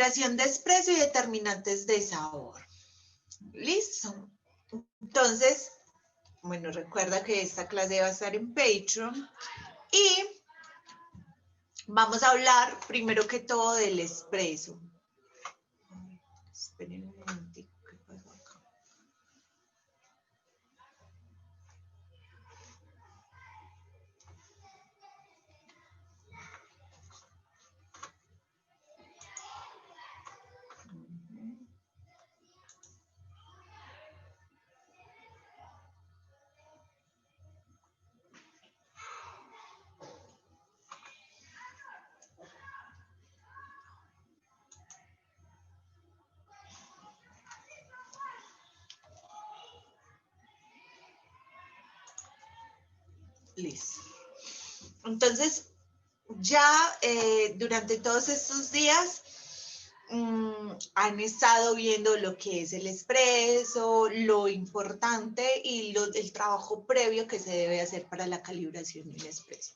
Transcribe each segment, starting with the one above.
calibración de espresso y determinantes de sabor. Listo. Entonces, bueno, recuerda que esta clase va a estar en Patreon y vamos a hablar primero que todo del espresso. Esperen un momentico, ¿qué pasó acá? Listo. Entonces, ya durante todos estos días han estado viendo lo que es el espresso, lo importante y el trabajo previo que se debe hacer para la calibración del espresso.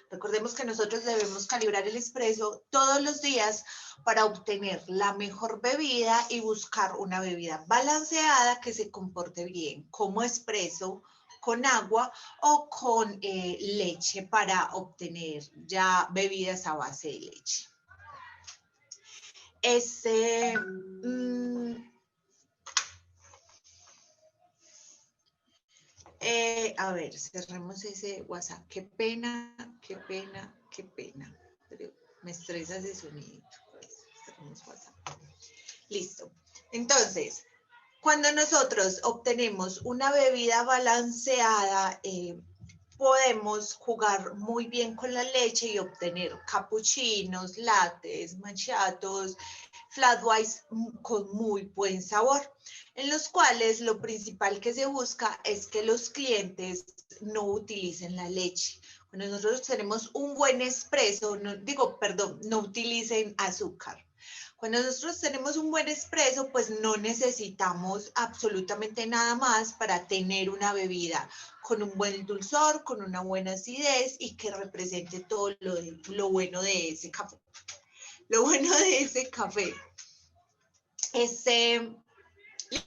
Recordemos que nosotros debemos calibrar el espresso todos los días para obtener la mejor bebida y buscar una bebida balanceada que se comporte bien, como espresso, con agua o con leche para obtener ya bebidas a base de leche. A ver, cerremos ese WhatsApp. Qué pena. Pero me estresa ese sonido. Cerremos WhatsApp. Listo. Entonces, cuando nosotros obtenemos una bebida balanceada, podemos jugar muy bien con la leche y obtener capuchinos, lattes, macchiatos, flat whites con muy buen sabor, en los cuales lo principal que se busca es que los clientes no utilicen la leche. Cuando nosotros tenemos un buen espresso, no utilicen azúcar. Cuando nosotros tenemos un buen espresso, pues no necesitamos absolutamente nada más para tener una bebida con un buen dulzor, con una buena acidez y que represente todo lo bueno de ese café. Lo bueno de ese café.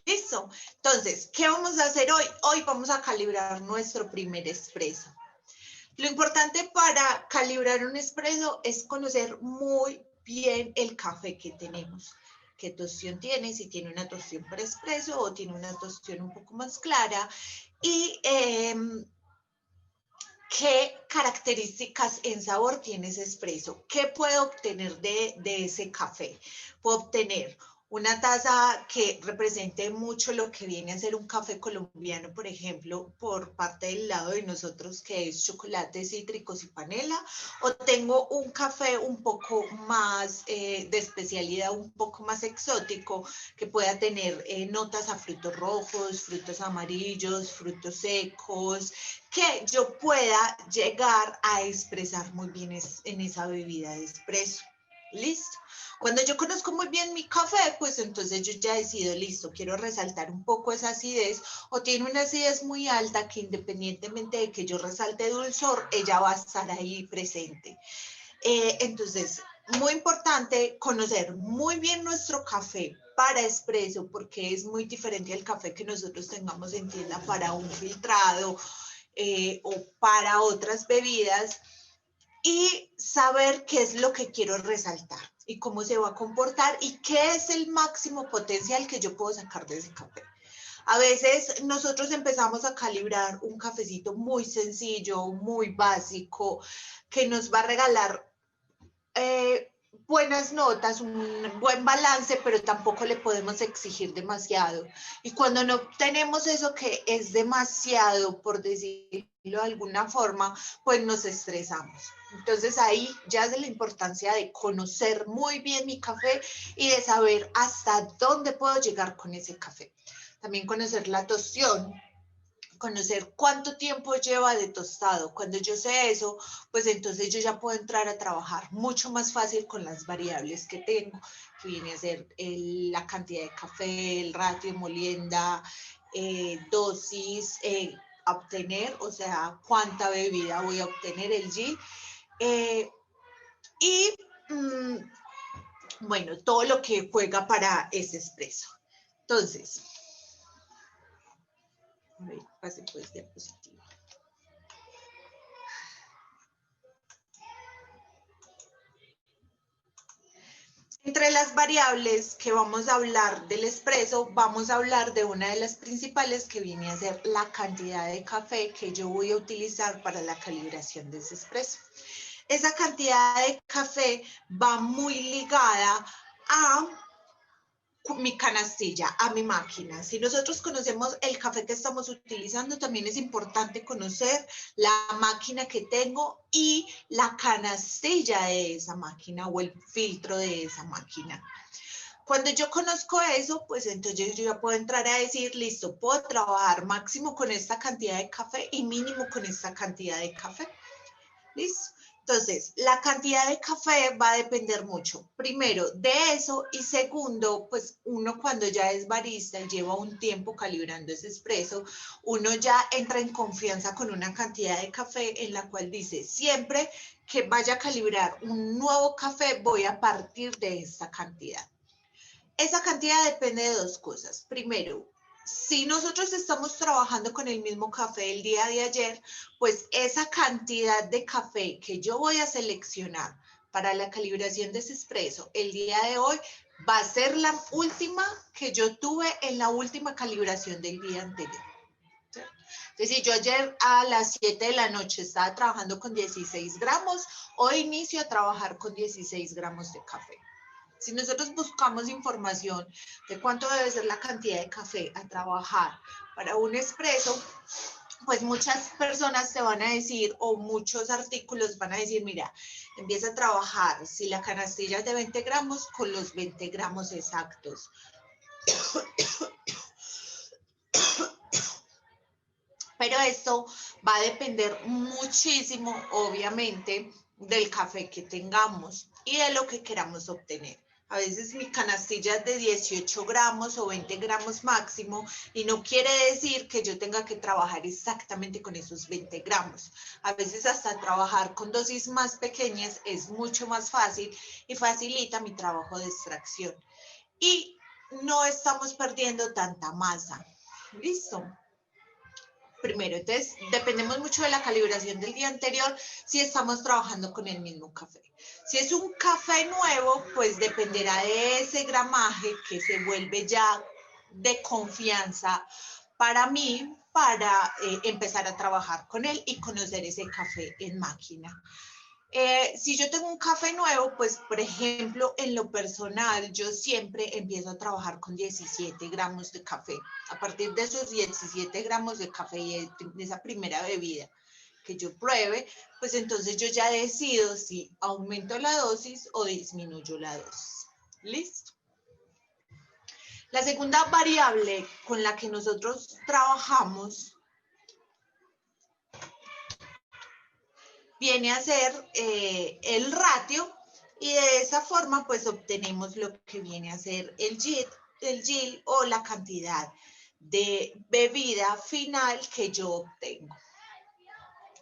Listo. Entonces, ¿qué vamos a hacer hoy? Hoy vamos a calibrar nuestro primer espresso. Lo importante para calibrar un espresso es conocer muy bien el café que tenemos. ¿Qué tostión tiene? Si tiene una tostión para espresso o tiene una tostión un poco más clara. Y qué características en sabor tiene ese espresso. ¿Qué puedo obtener de ese café? Puedo obtener una taza que represente mucho lo que viene a ser un café colombiano, por ejemplo, por parte del lado de nosotros, que es chocolates cítricos y panela, o tengo un café un poco más de especialidad, un poco más exótico, que pueda tener notas a frutos rojos, frutos amarillos, frutos secos, que yo pueda llegar a expresar muy bien en esa bebida de espresso. ¿Listo? Cuando yo conozco muy bien mi café, pues entonces yo ya decido, listo, quiero resaltar un poco esa acidez o tiene una acidez muy alta que independientemente de que yo resalte dulzor, ella va a estar ahí presente. Entonces, muy importante conocer muy bien nuestro café para espresso porque es muy diferente al café que nosotros tengamos en tienda para un filtrado o para otras bebidas. Y saber qué es lo que quiero resaltar y cómo se va a comportar y qué es el máximo potencial que yo puedo sacar de ese café. A veces nosotros empezamos a calibrar un cafecito muy sencillo, muy básico, que nos va a regalar buenas notas, un buen balance, pero tampoco le podemos exigir demasiado. Y cuando no tenemos eso que es demasiado, por decirlo de alguna forma, pues nos estresamos. Entonces ahí ya es la importancia de conocer muy bien mi café y de saber hasta dónde puedo llegar con ese café. También conocer la tostión, conocer cuánto tiempo lleva de tostado. Cuando yo sé eso, pues entonces yo ya puedo entrar a trabajar mucho más fácil con las variables que tengo, que viene a ser la cantidad de café, el ratio de molienda, dosis, obtener, o sea, cuánta bebida voy a obtener, el G. bueno, todo lo que juega para ese espresso. Entonces, a ver, pase pues diapositiva. Entre las variables que vamos a hablar del espresso, vamos a hablar de una de las principales que viene a ser la cantidad de café que yo voy a utilizar para la calibración de ese espresso. Esa cantidad de café va muy ligada a mi canastilla, a mi máquina. Si nosotros conocemos el café que estamos utilizando, también es importante conocer la máquina que tengo y la canastilla de esa máquina o el filtro de esa máquina. Cuando yo conozco eso, pues entonces yo ya puedo entrar a decir, listo, puedo trabajar máximo con esta cantidad de café y mínimo con esta cantidad de café. ¿Listo? Entonces, la cantidad de café va a depender mucho, primero, de eso y segundo, pues uno cuando ya es barista y lleva un tiempo calibrando ese espresso, uno ya entra en confianza con una cantidad de café en la cual dice, siempre que vaya a calibrar un nuevo café, voy a partir de esta cantidad. Esa cantidad depende de dos cosas. Primero, si nosotros estamos trabajando con el mismo café el día de ayer, pues esa cantidad de café que yo voy a seleccionar para la calibración de ese espresso el día de hoy va a ser la última que yo tuve en la última calibración del día anterior. Entonces, si yo ayer a las 7 de la noche estaba trabajando con 16 gramos, hoy inicio a trabajar con 16 gramos de café. Si nosotros buscamos información de cuánto debe ser la cantidad de café a trabajar para un espresso, pues muchas personas te van a decir, o muchos artículos van a decir, mira, empieza a trabajar si la canastilla es de 20 gramos con los 20 gramos exactos. Pero esto va a depender muchísimo, obviamente, del café que tengamos y de lo que queramos obtener. A veces mi canastilla es de 18 gramos o 20 gramos máximo y no quiere decir que yo tenga que trabajar exactamente con esos 20 gramos. A veces hasta trabajar con dosis más pequeñas es mucho más fácil y facilita mi trabajo de extracción. Y no estamos perdiendo tanta masa. ¿Listo? Primero, entonces dependemos mucho de la calibración del día anterior si estamos trabajando con el mismo café. Si es un café nuevo, pues dependerá de ese gramaje que se vuelve ya de confianza para mí, para empezar a trabajar con él y conocer ese café en máquina. Si yo tengo un café nuevo, pues por ejemplo, en lo personal, yo siempre empiezo a trabajar con 17 gramos de café. A partir de esos 17 gramos de café y de esa primera bebida que yo pruebe, pues entonces yo ya decido si aumento la dosis o disminuyo la dosis. ¿Listo? La segunda variable con la que nosotros trabajamos viene a ser el ratio y de esa forma pues obtenemos lo que viene a ser el yield o la cantidad de bebida final que yo obtengo.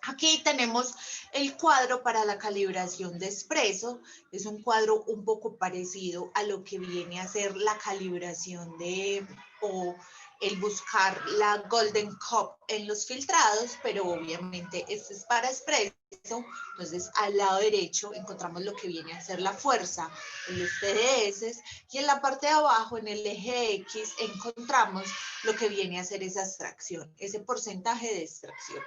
Aquí tenemos el cuadro para la calibración de espresso. Es un cuadro un poco parecido a lo que viene a ser la calibración de o el buscar la Golden Cup en los filtrados, pero obviamente este es para espresso. Entonces, al lado derecho encontramos lo que viene a ser la fuerza en los TDS y en la parte de abajo, en el eje X, encontramos lo que viene a ser esa extracción, ese porcentaje de extracción.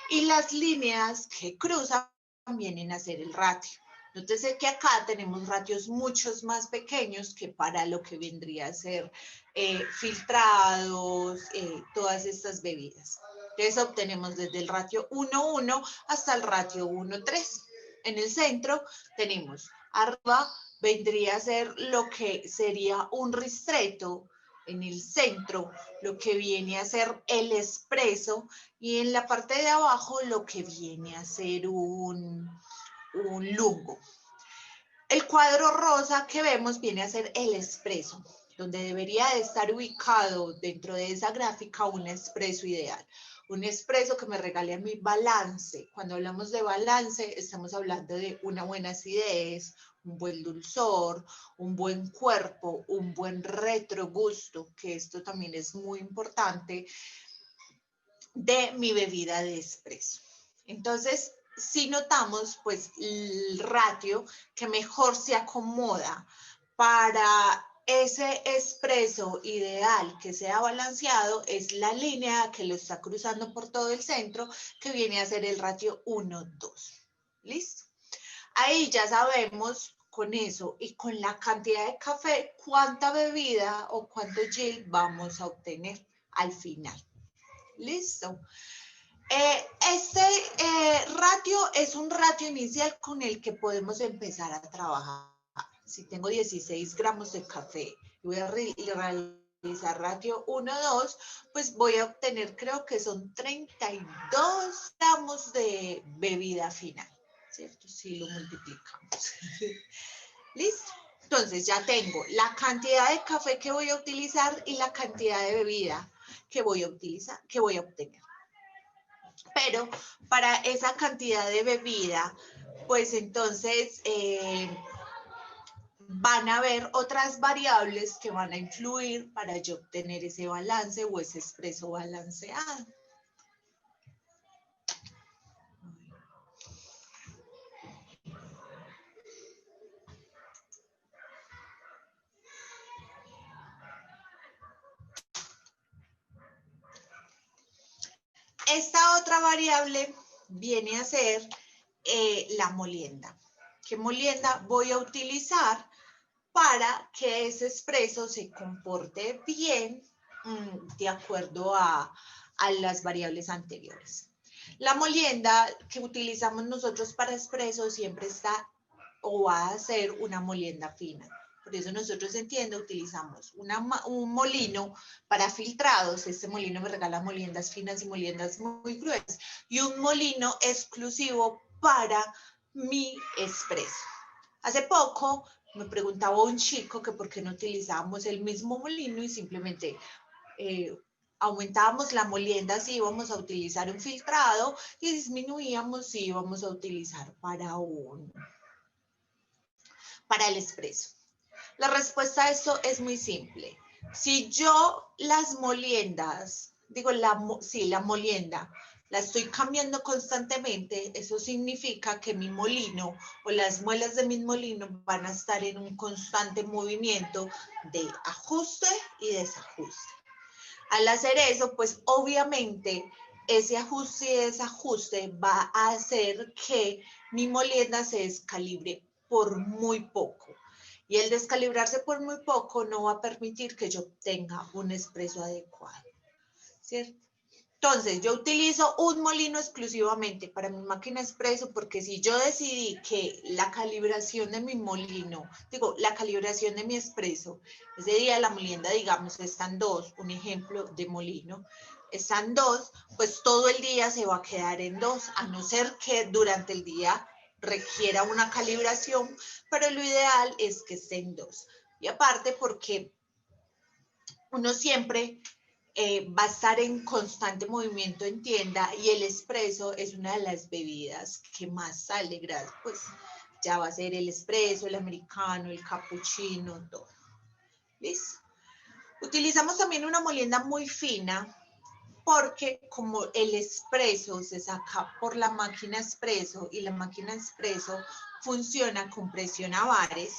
Y las líneas que cruzan vienen a ser el ratio. Nótese que acá tenemos ratios muchos más pequeños que para lo que vendría a ser filtrados, todas estas bebidas. Entonces obtenemos desde el ratio 1,1 hasta el ratio 1,3. En el centro tenemos arriba vendría a ser lo que sería un ristretto, en el centro lo que viene a ser el espresso y en la parte de abajo lo que viene a ser un lungo. El cuadro rosa que vemos viene a ser el espresso, donde debería de estar ubicado dentro de esa gráfica un espresso ideal. Un espresso que me regale a mi balance. Cuando hablamos de balance, estamos hablando de una buena acidez, un buen dulzor, un buen cuerpo, un buen retrogusto, que esto también es muy importante, de mi bebida de espresso. Entonces, si notamos, pues el ratio que mejor se acomoda para ese espresso ideal que sea balanceado es la línea que lo está cruzando por todo el centro, que viene a ser el ratio 1:2. ¿Listo? Ahí ya sabemos con eso y con la cantidad de café cuánta bebida o cuánto Gin vamos a obtener al final. ¿Listo? Este ratio es un ratio inicial con el que podemos empezar a trabajar. Si tengo 16 gramos de café y voy a realizar ratio 1:2, pues voy a obtener, creo que son 32 gramos de bebida final, ¿cierto? Si lo multiplicamos. ¿Listo? Entonces ya tengo la cantidad de café que voy a utilizar y la cantidad de bebida que voy a utilizar, que voy a obtener. Pero para esa cantidad de bebida, pues entonces van a haber otras variables que van a influir para yo obtener ese balance o ese espresso balanceado. Esta otra variable viene a ser la molienda. ¿Qué molienda voy a utilizar para que ese espresso se comporte bien de acuerdo a las variables anteriores? La molienda que utilizamos nosotros para espresso siempre está o va a ser una molienda fina. Por eso nosotros en tienda utilizamos un molino para filtrados. Este molino me regala moliendas finas y moliendas muy gruesas. Y un molino exclusivo para mi espresso. Hace poco me preguntaba un chico que por qué no utilizábamos el mismo molino y simplemente aumentábamos la molienda si íbamos a utilizar un filtrado y disminuíamos si íbamos a utilizar para el espresso. La respuesta a esto es muy simple. Si yo las moliendas, la molienda, la estoy cambiando constantemente, eso significa que mi molino o las muelas de mi molino van a estar en un constante movimiento de ajuste y desajuste. Al hacer eso, pues obviamente ese ajuste y desajuste va a hacer que mi molienda se descalibre por muy poco. Y el descalibrarse por muy poco no va a permitir que yo obtenga un espresso adecuado, ¿cierto? Entonces, yo utilizo un molino exclusivamente para mi máquina espresso porque si yo decidí que la calibración de mi molino, la calibración de mi espresso, ese día la molienda, digamos, está en 2, un ejemplo de molino, está en 2, pues todo el día se va a quedar en 2, a no ser que durante el día requiera una calibración, pero lo ideal es que esté en 2. Y aparte porque uno siempre va a estar en constante movimiento en tienda y el espresso es una de las bebidas que más sale, pues ya va a ser el espresso, el americano, el cappuccino, todo. ¿Listo? Utilizamos también una molienda muy fina porque como el espresso se saca por la máquina espresso y la máquina espresso funciona con presión a bares,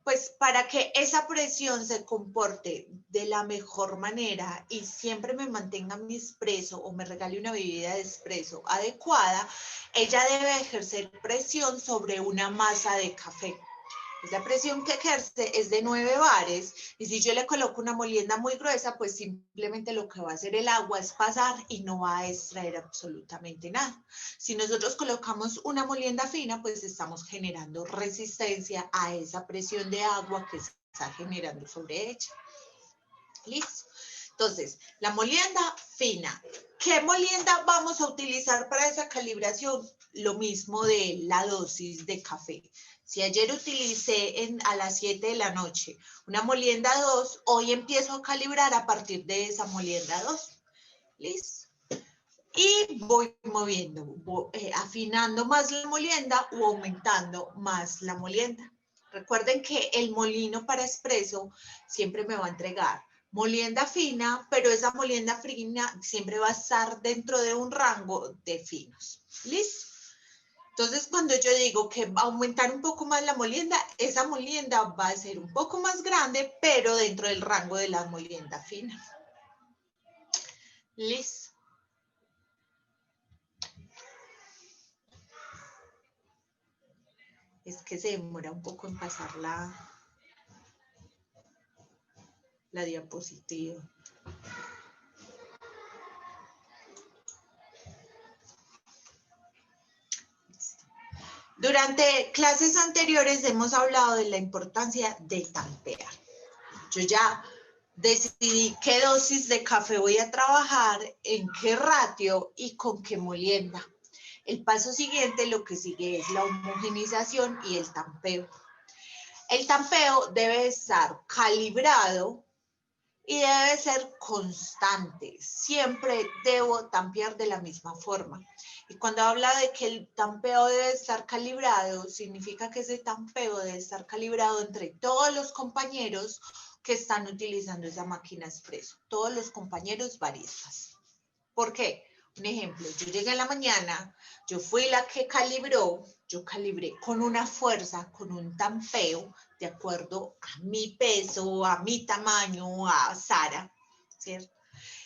pues para que esa presión se comporte de la mejor manera y siempre me mantenga mi espresso o me regale una bebida de espresso adecuada, ella debe ejercer presión sobre una masa de café. La presión que ejerce es de 9 bares y si yo le coloco una molienda muy gruesa, pues simplemente lo que va a hacer el agua es pasar y no va a extraer absolutamente nada. Si nosotros colocamos una molienda fina, pues estamos generando resistencia a esa presión de agua que se está generando sobre ella. ¿Listo? Entonces, la molienda fina. ¿Qué molienda vamos a utilizar para esa calibración? Lo mismo de la dosis de café. Si ayer utilicé a las 7 de la noche una molienda 2, hoy empiezo a calibrar a partir de esa molienda 2. ¿Listo? y voy moviendo, afinando más la molienda o aumentando más la molienda. Recuerden que el molino para espresso siempre me va a entregar molienda fina, pero esa molienda fina siempre va a estar dentro de un rango de finos. ¿Listo? Entonces, cuando yo digo que va a aumentar un poco más la molienda, esa molienda va a ser un poco más grande, pero dentro del rango de la molienda fina. Listo. Es que se demora un poco en pasar la diapositiva. Durante clases anteriores hemos hablado de la importancia de tampear. Yo ya decidí qué dosis de café voy a trabajar, en qué ratio y con qué molienda. El paso siguiente, lo que sigue es la homogenización y el tampeo. El tampeo debe estar calibrado y debe ser constante. Siempre debo tampear de la misma forma. Y cuando habla de que el tampeo debe estar calibrado, significa que ese tampeo debe estar calibrado entre todos los compañeros que están utilizando esa máquina expreso, todos los compañeros baristas. ¿Por qué? Un ejemplo, yo llegué en la mañana, yo fui la que calibró, yo calibré con una fuerza, con un tampeo, de acuerdo a mi peso, a mi tamaño, a Sara, ¿cierto?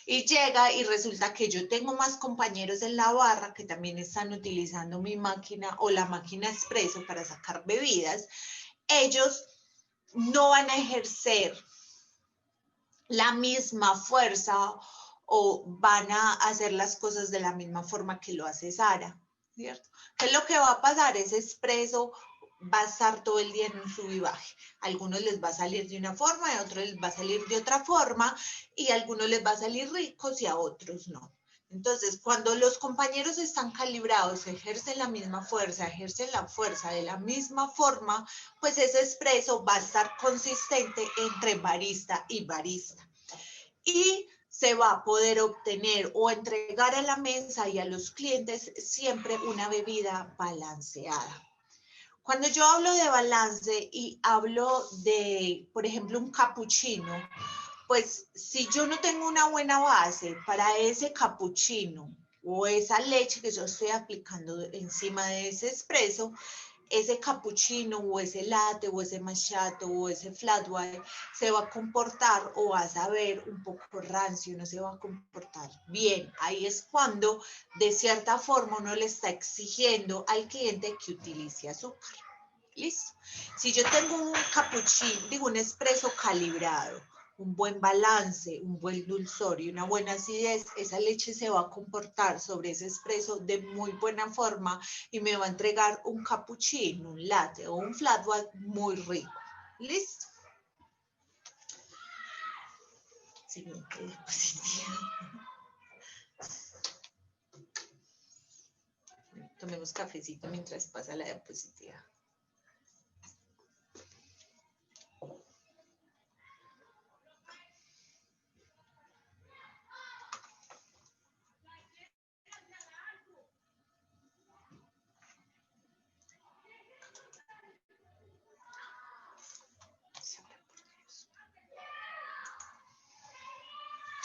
Y llega y resulta que yo tengo más compañeros en la barra que también están utilizando mi máquina o la máquina expreso para sacar bebidas. Ellos no van a ejercer la misma fuerza o van a hacer las cosas de la misma forma que lo hace Sara, ¿cierto? ¿Qué es lo que va a pasar? Ese expreso va a estar todo el día en un sub y baje. A algunos les va a salir de una forma, a otros les va a salir de otra forma, y a algunos les va a salir ricos y a otros no. Entonces, cuando los compañeros están calibrados, ejercen la misma fuerza, ejercen la fuerza de la misma forma, pues ese expreso va a estar consistente entre barista y barista. Y se va a poder obtener o entregar a la mesa y a los clientes siempre una bebida balanceada. Cuando yo hablo de balance y hablo de, por ejemplo, un capuchino, pues si yo no tengo una buena base para ese capuchino o esa leche que yo estoy aplicando encima de ese espresso, ese capuchino o ese latte o ese macchiato o ese flat white se va a comportar o va a saber un poco rancio, no se va a comportar bien. Ahí es cuando de cierta forma uno le está exigiendo al cliente que utilice azúcar. ¿Listo? Si yo tengo un capuchino, digo un espresso calibrado, un buen balance, un buen dulzor y una buena acidez, esa leche se va a comportar sobre ese espresso de muy buena forma y me va a entregar un cappuccino, un latte o un flat white muy rico. ¿Listo? Siguiente diapositiva. Tomemos cafecito mientras pasa la diapositiva.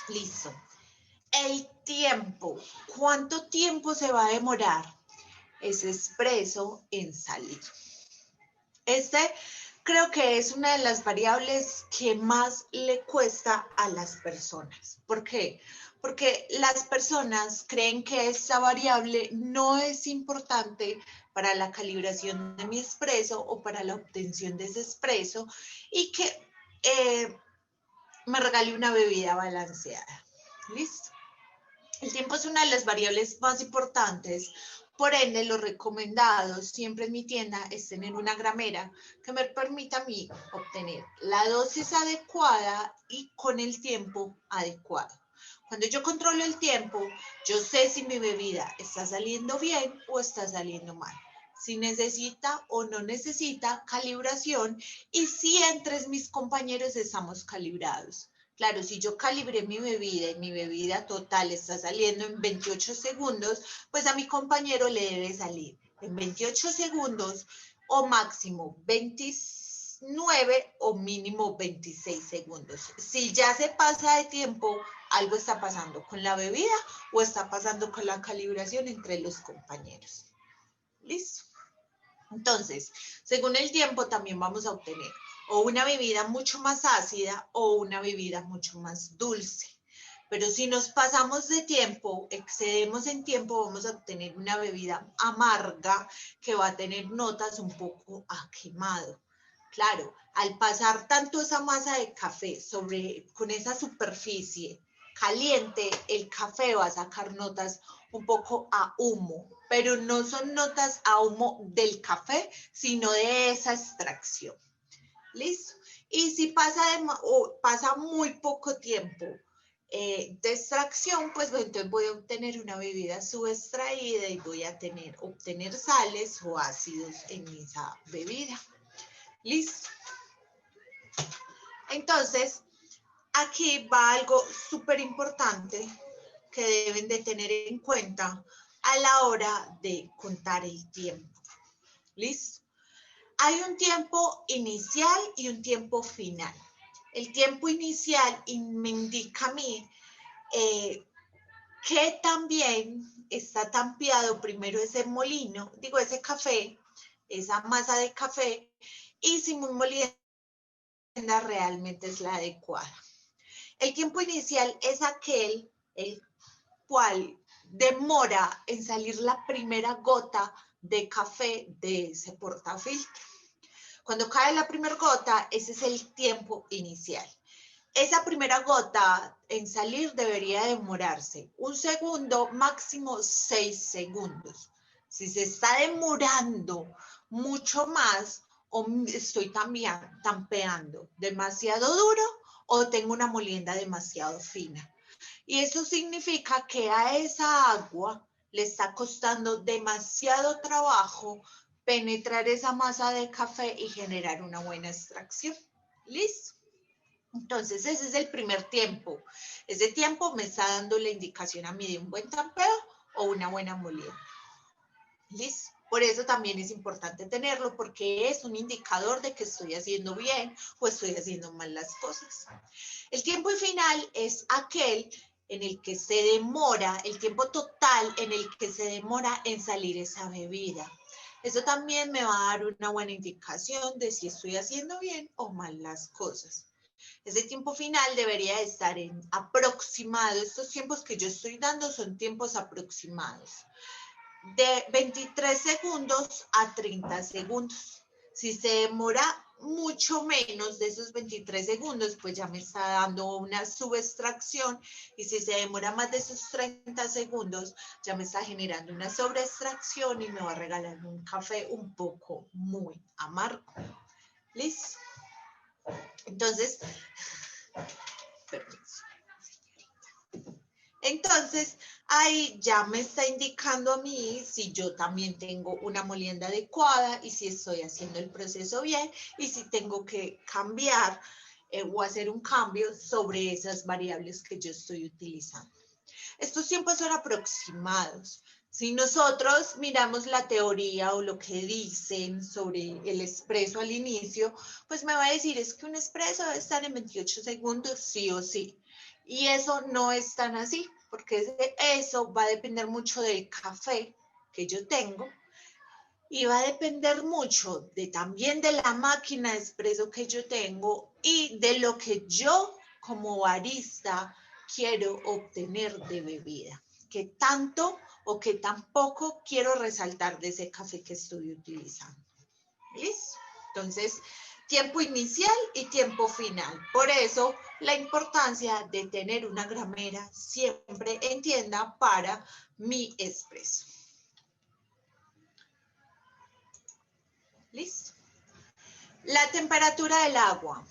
Listo. El tiempo. ¿Cuánto tiempo se va a demorar ese expreso en salir? Creo que es una de las variables que más le cuesta a las personas. ¿Por qué? Porque las personas creen que esta variable no es importante para la calibración de mi expreso o para la obtención de ese expreso y que me regale una bebida balanceada. ¿Listo? El tiempo es una de las variables más importantes, por ende lo recomendado siempre en mi tienda es tener una gramera que me permita a mí obtener la dosis adecuada y con el tiempo adecuado. Cuando yo controlo el tiempo, yo sé si mi bebida está saliendo bien o está saliendo mal, si necesita o no necesita calibración y si entre mis compañeros estamos calibrados. Claro, si yo calibré mi bebida y mi bebida total está saliendo en 28 segundos, pues a mi compañero le debe salir en 28 segundos o máximo 29 o mínimo 26 segundos. Si ya se pasa de tiempo, algo está pasando con la bebida o está pasando con la calibración entre los compañeros. ¿Listo? Entonces, según el tiempo también vamos a obtener o una bebida mucho más ácida o una bebida mucho más dulce. Pero si nos pasamos de tiempo, excedemos en tiempo, vamos a obtener una bebida amarga que va a tener notas un poco a quemado. Claro, al pasar tanto esa masa de café con esa superficie caliente, el café va a sacar notas un poco a humo, pero no son notas a humo del café, sino de esa extracción. ¿Listo? Y si pasa muy poco tiempo de extracción, pues entonces voy a obtener una bebida subextraída y voy a obtener sales o ácidos en esa bebida. ¿Listo? Entonces, aquí va algo súper importante que deben de tener en cuenta a la hora de contar el tiempo. ¿Listo? Hay un tiempo inicial y un tiempo final. El tiempo inicial me indica a mí que también está tampeado primero ese molino, ese café, esa masa de café, y si mi molienda realmente es la adecuada. El tiempo inicial es aquel el cual demora en salir la primera gota de café de ese portafiltro. Cuando cae la primera gota, ese es el tiempo inicial. Esa primera gota en salir debería demorarse 1 segundo, máximo 6 segundos. Si se está demorando mucho más, o estoy tampeando demasiado duro o tengo una molienda demasiado fina. Y eso significa que a esa agua le está costando demasiado trabajo penetrar esa masa de café y generar una buena extracción. ¿Listo? Entonces, ese es el primer tiempo. Ese tiempo me está dando la indicación a mí de un buen tampeo o una buena molida. ¿Listo? Por eso también es importante tenerlo, porque es un indicador de que estoy haciendo bien o estoy haciendo mal las cosas. El tiempo final es aquel en el que se demora, el tiempo total en el que se demora en salir esa bebida. Eso también me va a dar una buena indicación de si estoy haciendo bien o mal las cosas. Ese tiempo final debería estar en aproximado. Estos tiempos que yo estoy dando son tiempos aproximados. De 23 segundos a 30 segundos. Si se demora mucho menos de esos 23 segundos, pues ya me está dando una subextracción, y si se demora más de esos 30 segundos, ya me está generando una sobreextracción y me va a regalar un café un poco muy amargo. ¿Listo? Entonces, permiso. Entonces, ahí ya me está indicando a mí si yo también tengo una molienda adecuada y si estoy haciendo el proceso bien y si tengo que cambiar o hacer un cambio sobre esas variables que yo estoy utilizando. Estos tiempos son aproximados. Si nosotros miramos la teoría o lo que dicen sobre el espresso al inicio, pues me va a decir, es que un espresso debe estar en 28 segundos, sí o sí. Y eso no es tan así, porque eso va a depender mucho del café que yo tengo y va a depender mucho también de la máquina de espresso que yo tengo y de lo que yo como barista quiero obtener de bebida. ¿Qué tanto o qué tampoco quiero resaltar de ese café que estoy utilizando? ¿Listo? Entonces, tiempo inicial y tiempo final. Por eso, la importancia de tener una gramera siempre en tienda para mi espresso. ¿Listo? La temperatura del agua.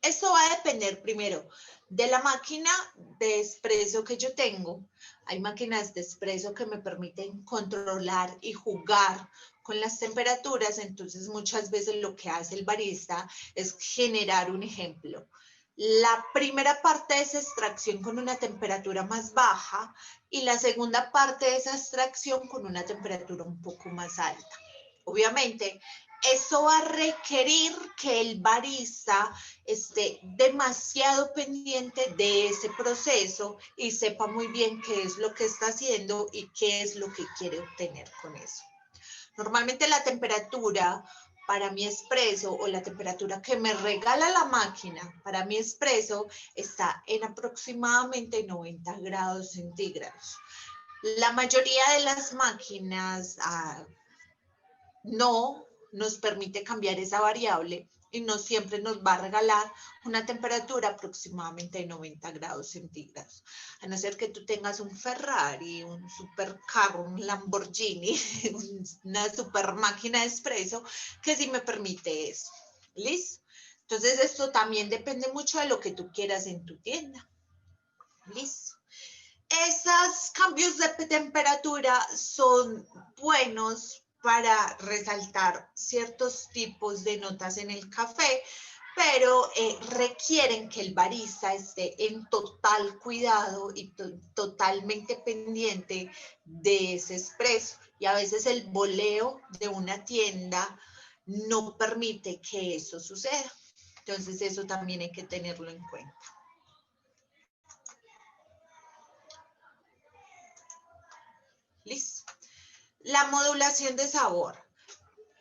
Esto va a depender primero de la máquina de espresso que yo tengo. Hay máquinas de espresso que me permiten controlar y jugar con las temperaturas, entonces muchas veces lo que hace el barista es generar un ejemplo. La primera parte es extracción con una temperatura más baja y la segunda parte es extracción con una temperatura un poco más alta. Obviamente, eso va a requerir que el barista esté demasiado pendiente de ese proceso y sepa muy bien qué es lo que está haciendo y qué es lo que quiere obtener con eso. Normalmente la temperatura para mi espresso o la temperatura que me regala la máquina para mi espresso está en aproximadamente 90 grados centígrados. La mayoría de las máquinas no nos permite cambiar esa variable y no siempre nos va a regalar una temperatura aproximadamente de 90 grados centígrados. A no ser que tú tengas un Ferrari, un supercarro, un Lamborghini, una super máquina de espresso que sí me permite eso. ¿Listo? Entonces esto también depende mucho de lo que tú quieras en tu tienda. ¿Listo? Esos cambios de temperatura son buenos para resaltar ciertos tipos de notas en el café, pero requieren que el barista esté en total cuidado y totalmente pendiente de ese espresso. Y a veces el boleo de una tienda no permite que eso suceda. Entonces eso también hay que tenerlo en cuenta. Listo. La modulación de sabor.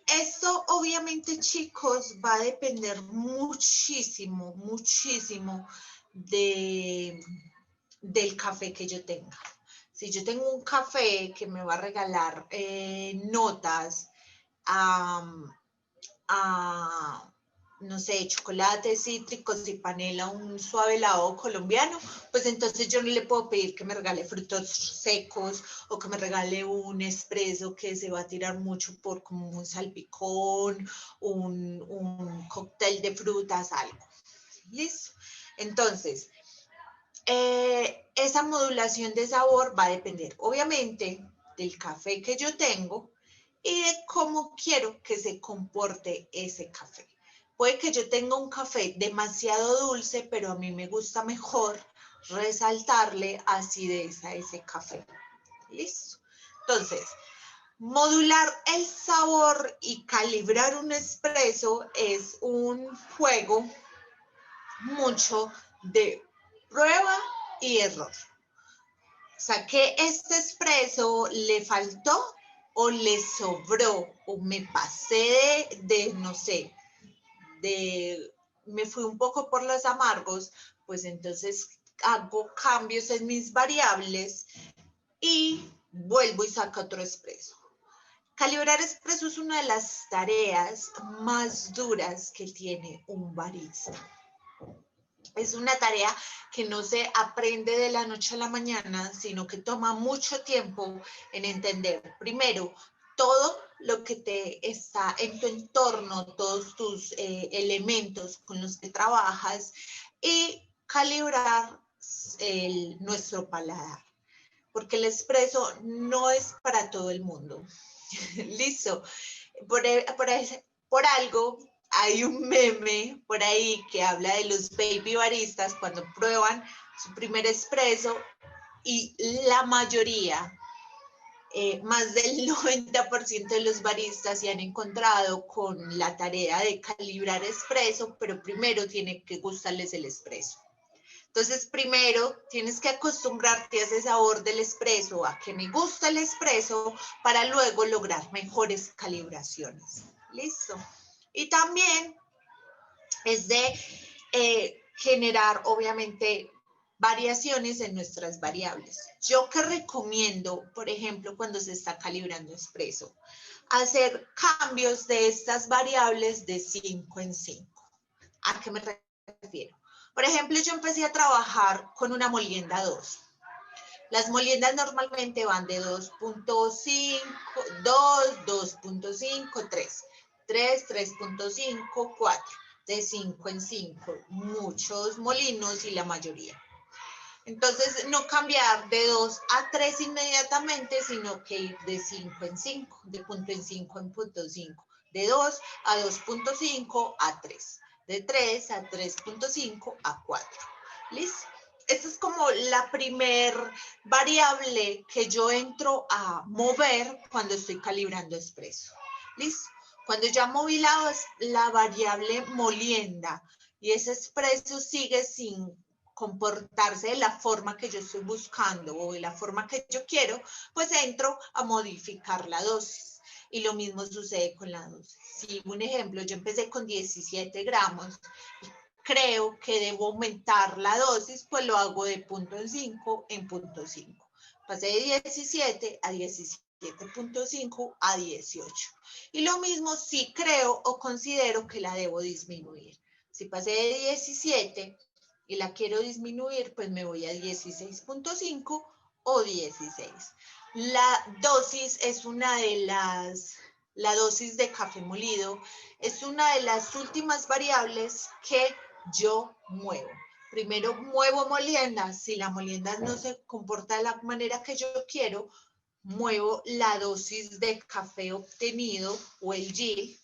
Esto obviamente, chicos, va a depender muchísimo, muchísimo del café que yo tenga. Si yo tengo un café que me va a regalar notas no sé, chocolates cítricos y panela, un suave helado colombiano, pues entonces yo no le puedo pedir que me regale frutos secos o que me regale un espresso que se va a tirar mucho por como un salpicón, un cóctel de frutas, algo. ¿Listo? Entonces, esa modulación de sabor va a depender, obviamente, del café que yo tengo y de cómo quiero que se comporte ese café. Puede que yo tenga un café demasiado dulce, pero a mí me gusta mejor resaltarle acidez a ese café. ¿Listo? Entonces, modular el sabor y calibrar un espresso es un juego mucho de prueba y error. O sea, que este espresso le faltó o le sobró o me pasé no sé, me fui un poco por los amargos, pues entonces hago cambios en mis variables y vuelvo y saco otro espresso. Calibrar espresso es una de las tareas más duras que tiene un barista. Es una tarea que no se aprende de la noche a la mañana, sino que toma mucho tiempo en entender, primero, todo lo que te está en tu entorno, todos tus elementos con los que trabajas y calibrar nuestro paladar, porque el espresso no es para todo el mundo. Listo. Por algo hay un meme por ahí que habla de los baby baristas cuando prueban su primer espresso y la mayoría, más del 90% de los baristas se han encontrado con la tarea de calibrar espresso, pero primero tiene que gustarles el espresso. Entonces, primero tienes que acostumbrarte a ese sabor del espresso, a que me gusta el espresso, para luego lograr mejores calibraciones. ¿Listo? Y también es de generar, obviamente, variaciones en nuestras variables. Yo que recomiendo, por ejemplo, cuando se está calibrando espresso, hacer cambios de estas variables de 5 en 5. ¿A qué me refiero? Por ejemplo, yo empecé a trabajar con una molienda 2. Las moliendas normalmente van de 2.5, 2, 2.5, 3. 3, 3.5, 4. De 5 en 5. Muchos molinos y la mayoría. Entonces, no cambiar de 2 a 3 inmediatamente, sino que ir de 5 en 5, de punto en 5 en punto 5. De 2 a 2.5 a 3. de 3 a 3.5 a 4. ¿Listo? Esta es como la primer variable que yo entro a mover cuando estoy calibrando espresso. ¿Listo? Cuando ya moví la variable molienda y ese espresso sigue sin comportarse de la forma que yo estoy buscando o de la forma que yo quiero, pues entro a modificar la dosis. Y lo mismo sucede con la dosis. Si un ejemplo, yo empecé con 17 gramos, creo que debo aumentar la dosis, pues lo hago de 0.5 en 0.5. Pasé de 17 a 17.5 a 18. Y lo mismo si creo o considero que la debo disminuir. Si pasé de 17 y la quiero disminuir, pues me voy a 16.5 o 16. La dosis es una de la dosis de café molido es una de las últimas variables que yo muevo. Primero muevo molienda. Si la molienda no se comporta de la manera que yo quiero, muevo la dosis de café obtenido o el yield,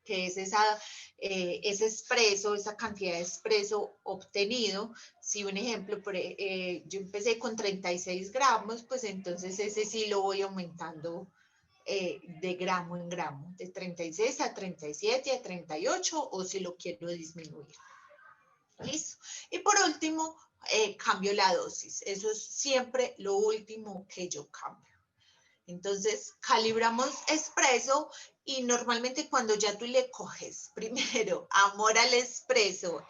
que es ese espresso, esa cantidad de espresso obtenido. Si un ejemplo, yo empecé con 36 gramos, pues entonces ese sí lo voy aumentando de gramo en gramo, de 36 a 37 a 38, o si lo quiero disminuir. Listo. Y por último, cambio la dosis. Eso es siempre lo último que yo cambio. Entonces, calibramos espresso y normalmente cuando ya tú le coges primero amor al espresso,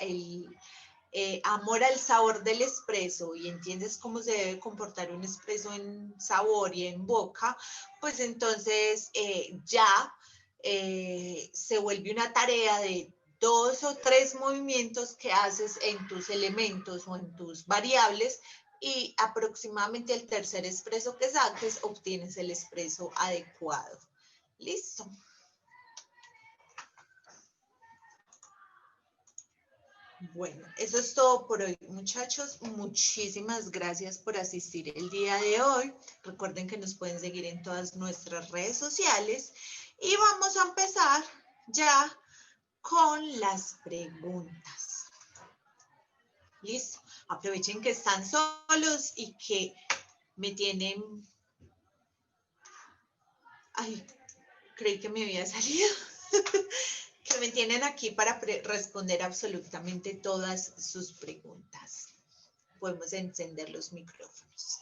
amor al sabor del espresso y entiendes cómo se debe comportar un espresso en sabor y en boca, pues entonces se vuelve una tarea de 2 o 3 movimientos que haces en tus elementos o en tus variables y aproximadamente el tercer espresso que saques obtienes el espresso adecuado. Listo. Bueno, eso es todo por hoy, muchachos. Muchísimas gracias por asistir el día de hoy. Recuerden que nos pueden seguir en todas nuestras redes sociales. Y vamos a empezar ya con las preguntas. ¿Listo? Aprovechen que están solos y que me tienen... Ay, creí que me había salido. Que me tienen aquí para responder absolutamente todas sus preguntas. Podemos encender los micrófonos.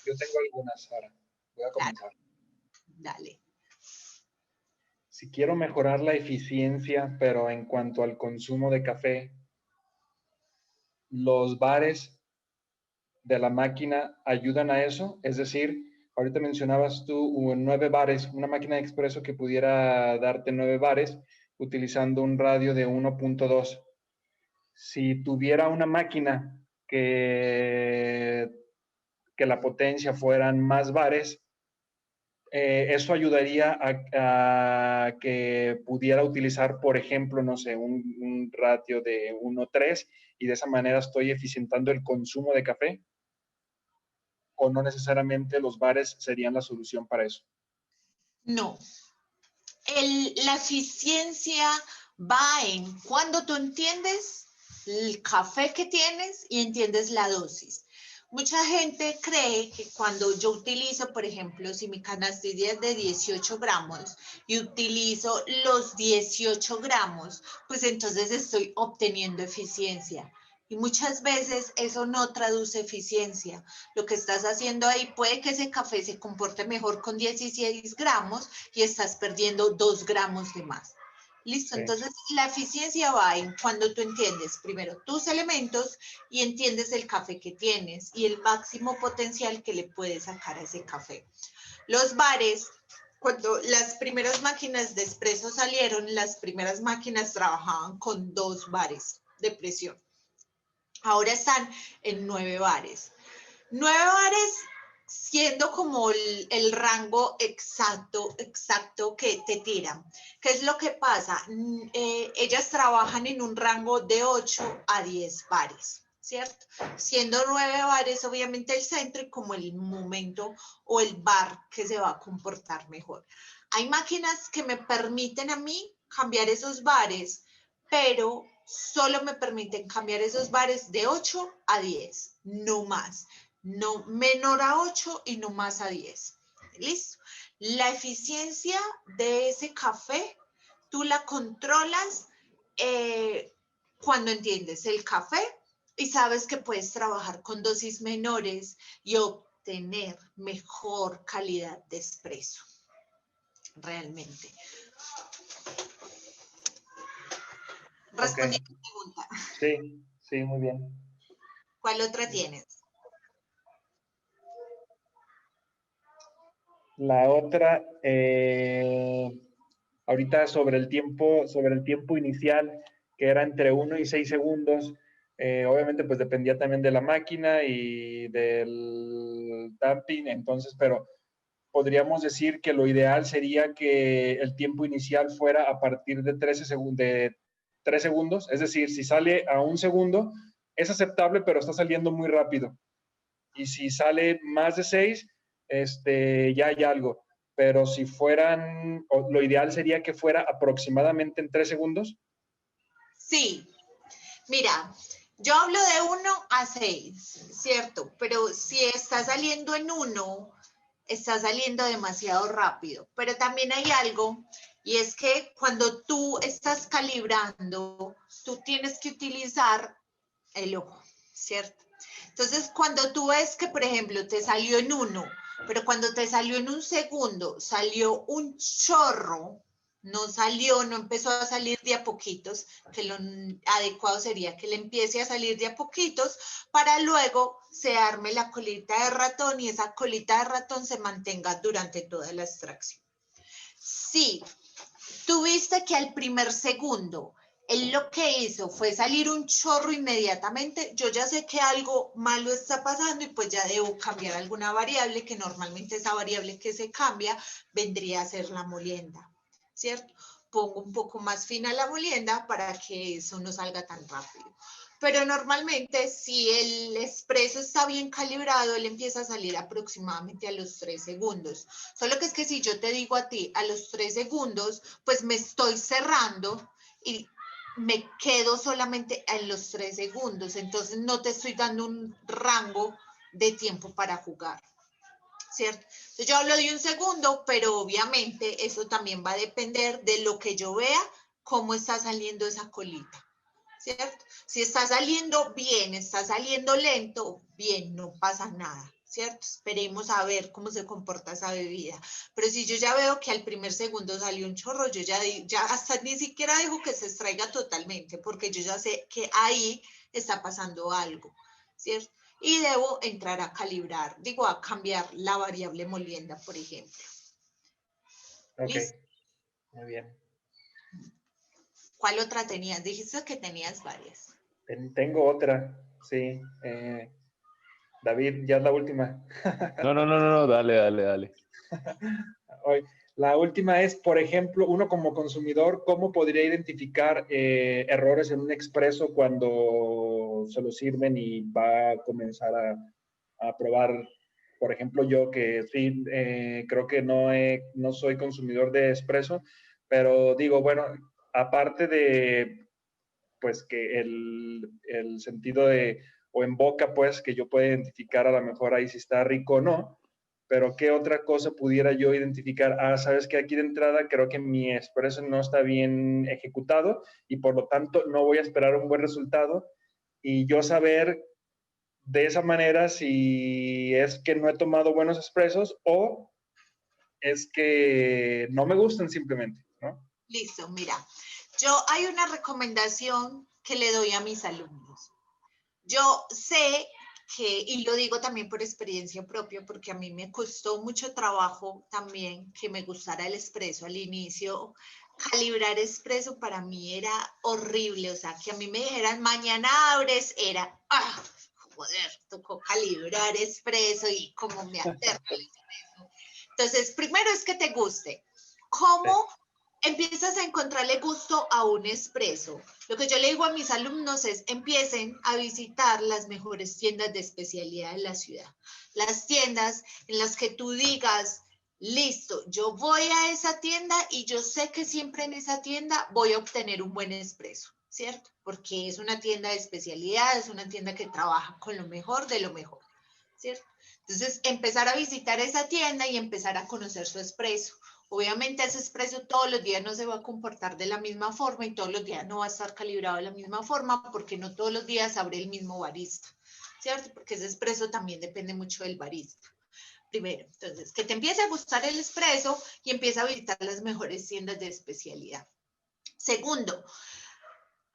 Yo tengo algunas, Sara. Voy a comenzar. Dale. Si quiero mejorar la eficiencia, pero en cuanto al consumo de café, ¿los bares de la máquina ayudan a eso? Es decir, ahorita mencionabas tú 9 bares, una máquina de expreso que pudiera darte 9 bares utilizando un radio de 1.2. Si tuviera una máquina que la potencia fueran más bares, eso ayudaría a que pudiera utilizar, por ejemplo, no sé, un ratio de 1.3 y de esa manera estoy eficientando el consumo de café, o no necesariamente los bares serían la solución para eso. No. La eficiencia va en cuando tú entiendes el café que tienes y entiendes la dosis. Mucha gente cree que cuando yo utilizo, por ejemplo, si mi canastilla es de 18 gramos y utilizo los 18 gramos, pues entonces estoy obteniendo eficiencia. Y muchas veces eso no traduce eficiencia. Lo que estás haciendo ahí puede que ese café se comporte mejor con 16 gramos y estás perdiendo 2 gramos de más. Listo, sí. Entonces la eficiencia va en cuando tú entiendes primero tus elementos y entiendes el café que tienes y el máximo potencial que le puedes sacar a ese café. Los bares, cuando las primeras máquinas de espresso salieron, las primeras máquinas trabajaban con 2 bares de presión. Ahora están en 9 bares. 9 bares siendo como el rango exacto que te tiran. ¿Qué es lo que pasa? Ellas trabajan en un rango de 8 a 10 bares, ¿cierto? Siendo 9 bares, obviamente el centro y como el momento o el bar que se va a comportar mejor. Hay máquinas que me permiten a mí cambiar esos bares, pero solo me permiten cambiar esos bares de 8 a 10, no más. No menor a 8 y no más a 10. ¿Listo? La eficiencia de ese café, tú la controlas cuando entiendes el café y sabes que puedes trabajar con dosis menores y obtener mejor calidad de espresso. Realmente. Respondí Ok, a tu pregunta. sí, sí, muy bien. ¿Cuál otra tienes? La otra, ahorita sobre el tiempo inicial, que era entre 1 y 6 segundos, obviamente pues dependía también de la máquina y del damping, entonces, pero podríamos decir que lo ideal sería que el tiempo inicial fuera a partir de 3 segundos, es decir, si sale a 1 segundo, es aceptable, pero está saliendo muy rápido. Y si sale más de 6, ya hay algo. Pero si fueran, lo ideal sería que fuera aproximadamente en 3 segundos. Sí, mira, yo hablo de 1 a 6, ¿cierto? Pero si está saliendo en 1, está saliendo demasiado rápido. Pero también hay algo, y es que cuando tú estás calibrando, tú tienes que utilizar el ojo, ¿cierto? Entonces, cuando tú ves que, por ejemplo, te salió en 1, pero cuando te salió en 1 segundo, salió un chorro, no empezó a salir de a poquitos, que lo adecuado sería que le empiece a salir de a poquitos para luego se arme la colita de ratón y esa colita de ratón se mantenga durante toda la extracción. Sí, tuviste que al primer segundo él lo que hizo fue salir un chorro inmediatamente, yo ya sé que algo malo está pasando y pues ya debo cambiar alguna variable, que normalmente esa variable que se cambia vendría a ser la molienda, ¿cierto? Pongo un poco más fina la molienda para que eso no salga tan rápido. Pero normalmente si el expreso está bien calibrado, él empieza a salir aproximadamente a los 3 segundos. Solo que es que si yo te digo a ti a los 3 segundos, pues me estoy cerrando y me quedo solamente en los 3 segundos. Entonces no te estoy dando un rango de tiempo para jugar, ¿cierto? Entonces yo hablo de 1 segundo, pero obviamente eso también va a depender de lo que yo vea, cómo está saliendo esa colita, ¿cierto? Si está saliendo bien, está saliendo lento, bien, no pasa nada, ¿cierto? Esperemos a ver cómo se comporta esa bebida. Pero si yo ya veo que al primer segundo salió un chorro, yo ya hasta ni siquiera dejo que se extraiga totalmente, porque yo ya sé que ahí está pasando algo, ¿cierto? Y debo entrar a calibrar, digo, a cambiar la variable molienda, por ejemplo. Ok, ¿Listo? muy bien. ¿Cuál otra tenías? Dijiste que tenías varias. Tengo otra, sí. David, ya es la última. No, dale, dale, dale. La última es, por ejemplo, uno como consumidor, ¿cómo podría identificar errores en un expreso cuando se lo sirven y va a comenzar a probar? Por ejemplo, yo que sí, creo que no soy consumidor de expreso, pero digo, bueno, aparte de, pues, que el sentido de, o en boca, pues, que yo pueda identificar a lo mejor ahí si está rico o no, pero ¿qué otra cosa pudiera yo identificar? Ah, sabes que aquí de entrada creo que mi expreso no está bien ejecutado y por lo tanto no voy a esperar un buen resultado y yo saber de esa manera si es que no he tomado buenos expresos o es que no me gustan simplemente, ¿no? Listo, mira, yo hay una recomendación que le doy a mis alumnos. Yo sé que, y lo digo también por experiencia propia, porque a mí me costó mucho trabajo también que me gustara el espresso. Al inicio, calibrar espresso para mí era horrible, o sea, que a mí me dijeran, mañana abres, era, joder, tocó calibrar espresso y como me aterra el espresso. Entonces, primero es que te guste. Sí. ¿Cómo empiezas a encontrarle gusto a un espresso. Lo que yo le digo a mis alumnos es, empiecen a visitar las mejores tiendas de especialidad de la ciudad. Las tiendas en las que tú digas, listo, yo voy a esa tienda y yo sé que siempre en esa tienda voy a obtener un buen espresso, ¿cierto? Porque es una tienda de especialidad, es una tienda que trabaja con lo mejor de lo mejor, ¿cierto? Entonces, empezar a visitar esa tienda y empezar a conocer su espresso. Obviamente ese espresso todos los días no se va a comportar de la misma forma y todos los días no va a estar calibrado de la misma forma porque no todos los días abre el mismo barista, ¿cierto? Porque ese espresso también depende mucho del barista. Primero, entonces, que te empiece a gustar el espresso y empieza a visitar las mejores tiendas de especialidad. Segundo,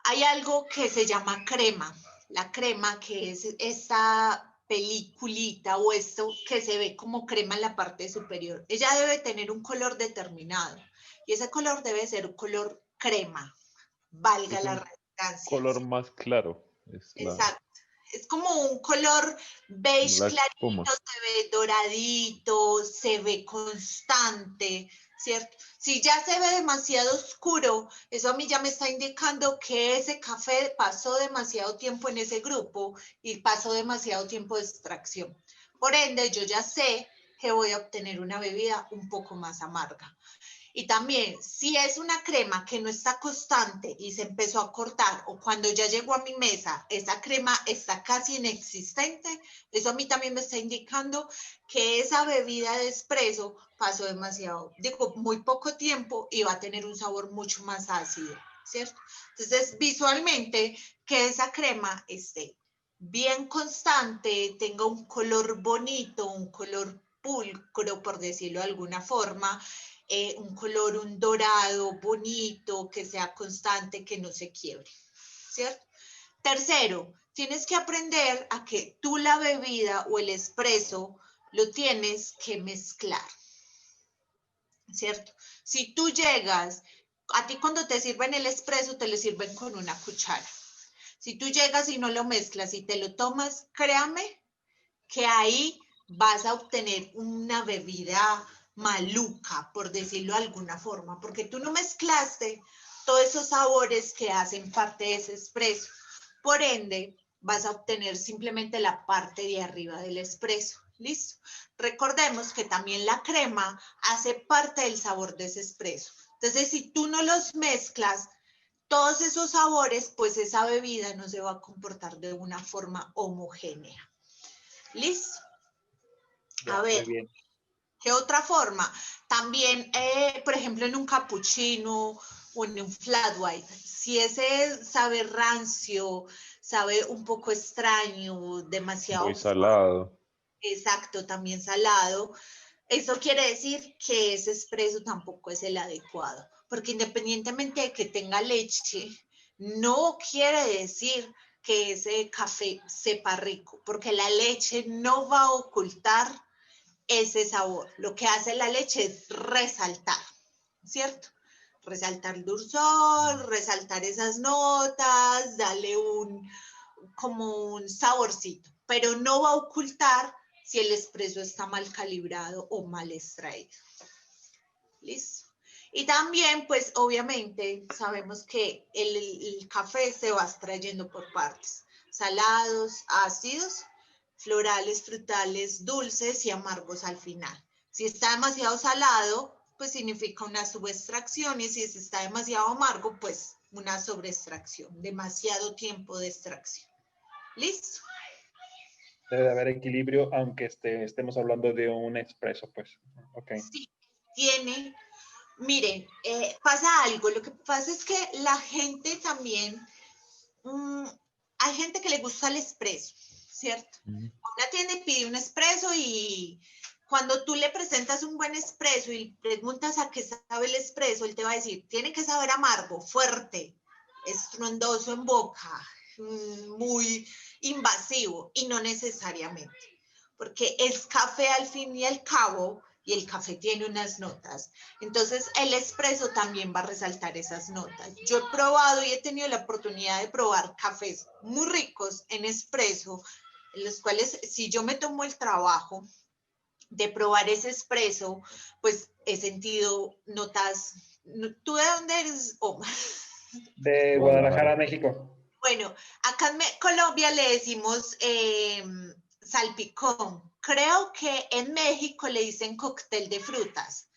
hay algo que se llama crema. La crema, que es esta peliculita o esto que se ve como crema en la parte superior. Ella debe tener un color determinado y ese color debe ser un color crema, valga Es la un redundancia. color más claro. Exacto. Es como un color beige La clarito, espuma. se ve doradito, se ve constante, ¿cierto? Si ya se ve demasiado oscuro, eso a mí ya me está indicando que ese café pasó demasiado tiempo en ese grupo y pasó demasiado tiempo de extracción. Por ende, yo ya sé que voy a obtener una bebida un poco más amarga. Y también, si es una crema que no está constante y se empezó a cortar, o cuando ya llegó a mi mesa, esa crema está casi inexistente, eso a mí también me está indicando que esa bebida de espresso pasó demasiado, digo, muy poco tiempo y va a tener un sabor mucho más ácido, ¿cierto? Entonces, visualmente, que esa crema esté bien constante, tenga un color bonito, un color pulcro, por decirlo de alguna forma, un color, un dorado bonito, que sea constante, que no se quiebre, ¿cierto? Tercero, tienes que aprender a que tú la bebida o el espresso lo tienes que mezclar, ¿cierto? Si tú llegas, a ti cuando te sirven el espresso te lo sirven con una cuchara. Si tú llegas y no lo mezclas y te lo tomas, créame que ahí vas a obtener una bebida maluca, por decirlo de alguna forma, porque tú no mezclaste todos esos sabores que hacen parte de ese espresso. Por ende, vas a obtener simplemente la parte de arriba del espresso. ¿Listo? Recordemos que también la crema hace parte del sabor de ese espresso. Entonces, si tú no los mezclas, todos esos sabores, pues esa bebida no se va a comportar de una forma homogénea. ¿Listo? Ya, A ver, muy bien. ¿qué otra forma? También, por ejemplo, en un cappuccino o en un flat white, si ese sabe rancio, sabe un poco extraño, demasiado Muy salado. exacto, también salado, eso quiere decir que ese espresso tampoco es el adecuado, porque independientemente de que tenga leche, no quiere decir que ese café sepa rico, porque la leche no va a ocultar ese sabor. Lo que hace la leche es resaltar, ¿cierto? Resaltar el dulzor, resaltar esas notas, darle como un saborcito, pero no va a ocultar si el espresso está mal calibrado o mal extraído. ¿Listo? Y también, pues obviamente, sabemos que el café se va extrayendo por partes, salados, ácidos, florales, frutales, dulces y amargos al final. Si está demasiado salado, pues significa una subextracción, y si está demasiado amargo, pues una sobreextracción, demasiado tiempo de extracción. ¿Listo? Debe de haber equilibrio, aunque estemos hablando de un expreso, pues. Ok. Sí, tiene. Miren, pasa algo. Lo que pasa es que la gente también, hay gente que le gusta el espresso, ¿cierto? Una tienda y pide un espresso y cuando tú le presentas un buen espresso y preguntas a qué sabe el espresso, él te va a decir, tiene que saber amargo, fuerte, estruendoso en boca, muy invasivo, y no necesariamente, porque es café al fin y al cabo, y el café tiene unas notas. Entonces, el espresso también va a resaltar esas notas. Yo he probado y he tenido la oportunidad de probar cafés muy ricos en espresso, en los cuales si yo me tomo el trabajo de probar ese espresso, pues he sentido notas ¿Tú de dónde eres? Oh. De Guadalajara, México. Bueno, acá en Colombia le decimos salpicón. Creo que en México le dicen cóctel de frutas,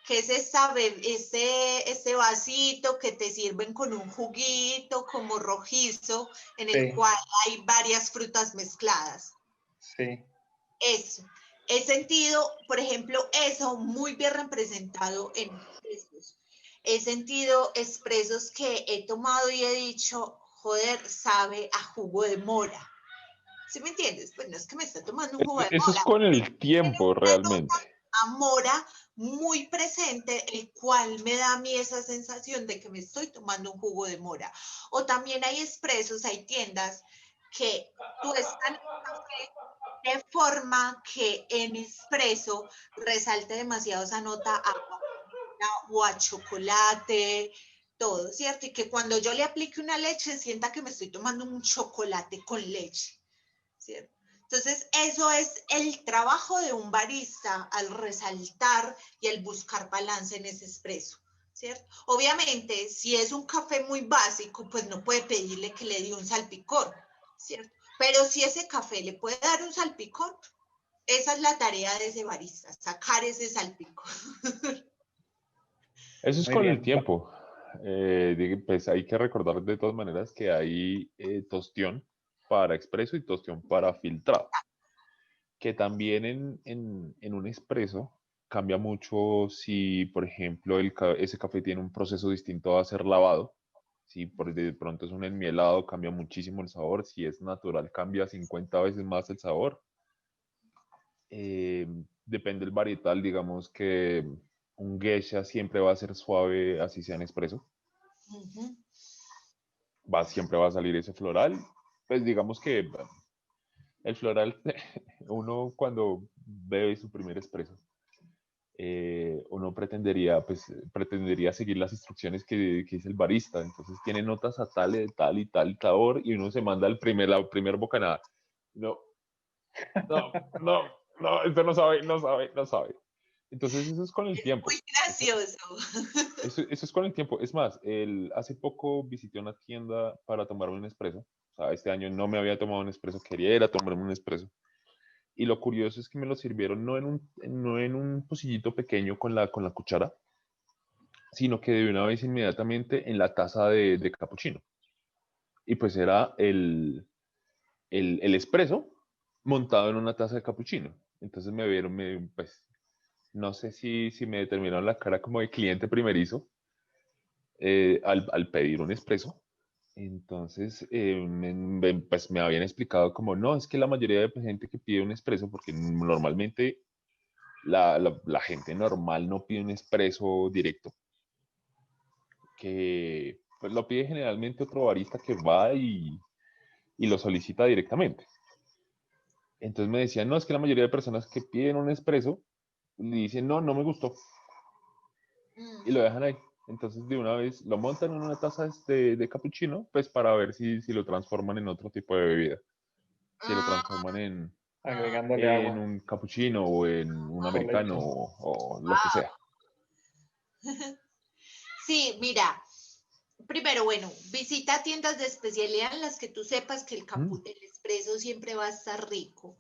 que es ese vasito que te sirven con un juguito como rojizo, en el cual hay varias frutas mezcladas. Sí. Eso. He sentido, por ejemplo, eso muy bien representado en expresos. He sentido expresos que he tomado y he dicho, joder, sabe a jugo de mora. ¿Sí me entiendes? Pues no es que me está tomando un jugo de Eso es mora. con el tiempo, realmente. A mora muy presente, el cual me da a mí esa sensación de que me estoy tomando un jugo de mora. O también hay expresos, hay tiendas que tú estás en un café de forma que en expreso resalte demasiado esa nota a o a chocolate, todo, ¿cierto? Y que cuando yo le aplique una leche sienta que me estoy tomando un chocolate con leche, ¿cierto? Entonces, eso es el trabajo de un barista al resaltar y al buscar balance en ese expreso, ¿cierto? Obviamente, si es un café muy básico, pues no puede pedirle que le dé un salpicón, ¿cierto? Pero si ese café le puede dar un salpicón, esa es la tarea de ese barista, sacar ese salpicón. Eso es Muy con el bien. tiempo. Pues hay que recordar de todas maneras que hay tostión para expreso y tostión para filtrado. Que también en un expreso cambia mucho si, por ejemplo, ese café tiene un proceso distinto a ser lavado. Si de pronto es un enmielado, cambia muchísimo el sabor. Si es natural, cambia 50 veces más el sabor. Depende del varietal, digamos que un geisha siempre va a ser suave, así sea en expreso. Siempre va a salir ese floral. Pues digamos que el floral, uno cuando bebe su primer expreso, uno pretendería seguir las instrucciones que dice el barista. Entonces tiene notas a tal y tal sabor y uno se manda la primer bocanada. No, esto no sabe. Entonces eso es con el tiempo. Muy gracioso. Eso es con el tiempo. Es más, hace poco visité una tienda para tomarme un espresso. O sea, este año no me había tomado un espresso, quería ir a tomarme un espresso. Y lo curioso es que me lo sirvieron no en un pocillito pequeño con la cuchara, sino que de una vez inmediatamente en la taza de capuchino. Y pues era el espresso montado en una taza de capuchino. Entonces me vieron, pues, no sé si me determinaron la cara como de cliente primerizo al pedir un espresso. Entonces, pues me habían explicado como, no, es que la mayoría de gente que pide un espresso, porque normalmente la gente normal no pide un espresso directo, que pues lo pide generalmente otro barista que va y lo solicita directamente. Entonces me decían, no, es que la mayoría de personas que piden un espresso le dicen, no, no me gustó. Y lo dejan ahí. Entonces de una vez lo montan en una taza de cappuccino, pues para ver si lo transforman en otro tipo de bebida. Si lo transforman Agregándole en agua un cappuccino o en un o americano leche. o lo que sea. Sí, mira, primero, bueno, visita tiendas de especialidad en las que tú sepas que el expreso siempre va a estar rico.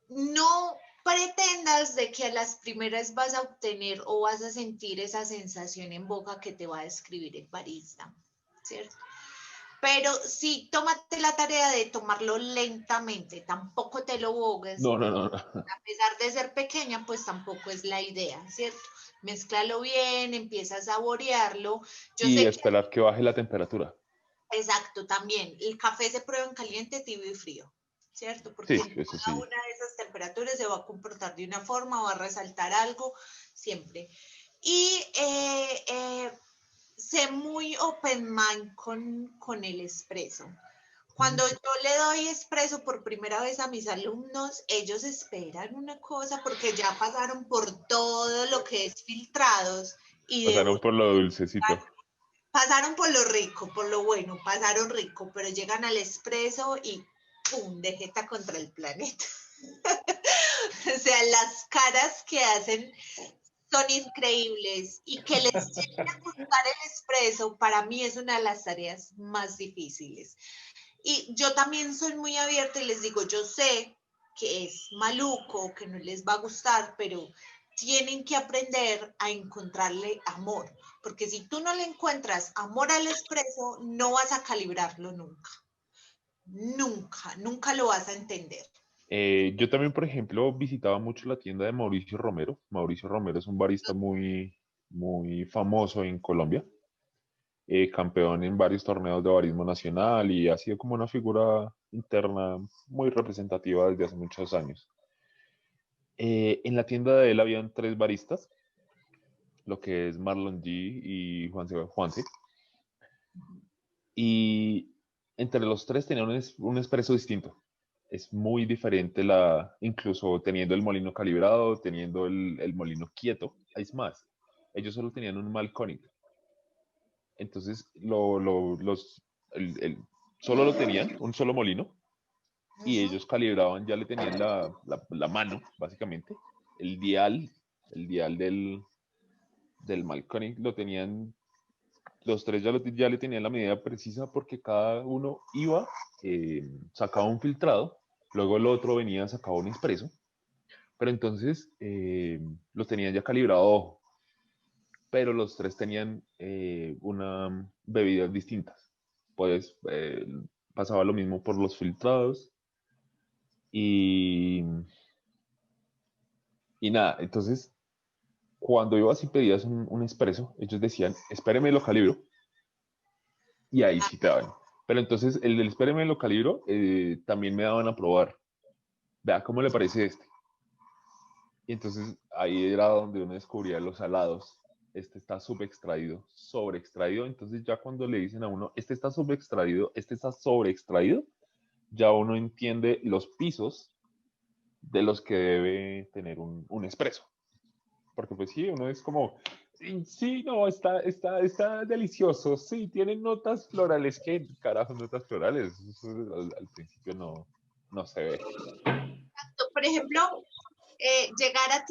No pretendas de que a las primeras vas a obtener o vas a sentir esa sensación en boca que te va a describir el barista, ¿cierto? Pero sí, tómate la tarea de tomarlo lentamente, tampoco te lo bogues. No. A pesar de ser pequeña, pues tampoco es la idea, ¿cierto? Mézclalo bien, empieza a saborearlo. Yo Y sé que, esperar que baje la temperatura. exacto, también, el café se prueba en caliente, tibio y frío, ¿cierto? Porque Sí, en eso cada sí. una de esas temperaturas se va a comportar de una forma, va a resaltar algo, siempre. Y sé muy open mind con el espresso. Cuando yo le doy expreso por primera vez a mis alumnos, ellos esperan una cosa porque ya pasaron por todo lo que es filtrados y de Pasaron por lo dulcecito. pasaron por lo rico, por lo bueno, pasaron rico, pero llegan al expreso y ¡pum! De jeta contra el planeta. O sea, las caras que hacen son increíbles y que les llegue a gustar el espresso, para mí es una de las tareas más difíciles. Y yo también soy muy abierta y les digo, yo sé que es maluco, que no les va a gustar, pero tienen que aprender a encontrarle amor, porque si tú no le encuentras amor al espresso, no vas a calibrarlo nunca. Nunca, nunca lo vas a entender. Yo también, por ejemplo, visitaba mucho la tienda de Mauricio Romero. Mauricio Romero es un barista muy famoso en Colombia, campeón en varios torneos de barismo nacional y ha sido como una figura interna muy representativa desde hace muchos años. En la tienda de él habían 3 baristas, lo que es Marlon G y Juanse. Y entre los 3 tenían un espresso distinto. Es muy diferente incluso teniendo el molino calibrado, teniendo el molino quieto. Es más, ellos solo tenían un Malconic. Entonces, solo lo tenían, un solo molino, y ellos calibraban, ya le tenían la mano, básicamente. El dial del Malconic lo tenían, los 3 ya le tenían la medida precisa porque cada uno iba, sacaba un filtrado, luego el otro venía, sacaba un expreso, pero entonces los tenían ya calibrado, pero los 3 tenían una bebidas distintas. Pues pasaba lo mismo por los filtrados y nada, entonces cuando ibas y pedías un expreso, ellos decían, espéreme lo calibro, y ahí sí te daban. Pero entonces el del espéreme lo calibro, también me daban a probar. Vea cómo le parece este. Y entonces ahí era donde uno descubría los salados. Este está subextraído, sobreextraído. Entonces ya cuando le dicen a uno, este está subextraído, este está sobreextraído, ya uno entiende los pisos de los que debe tener un expreso. Porque pues sí, uno es como, sí, no, está delicioso, sí, tiene notas florales. ¿Qué carajo notas florales? Eso al principio no se ve. Por ejemplo, llegar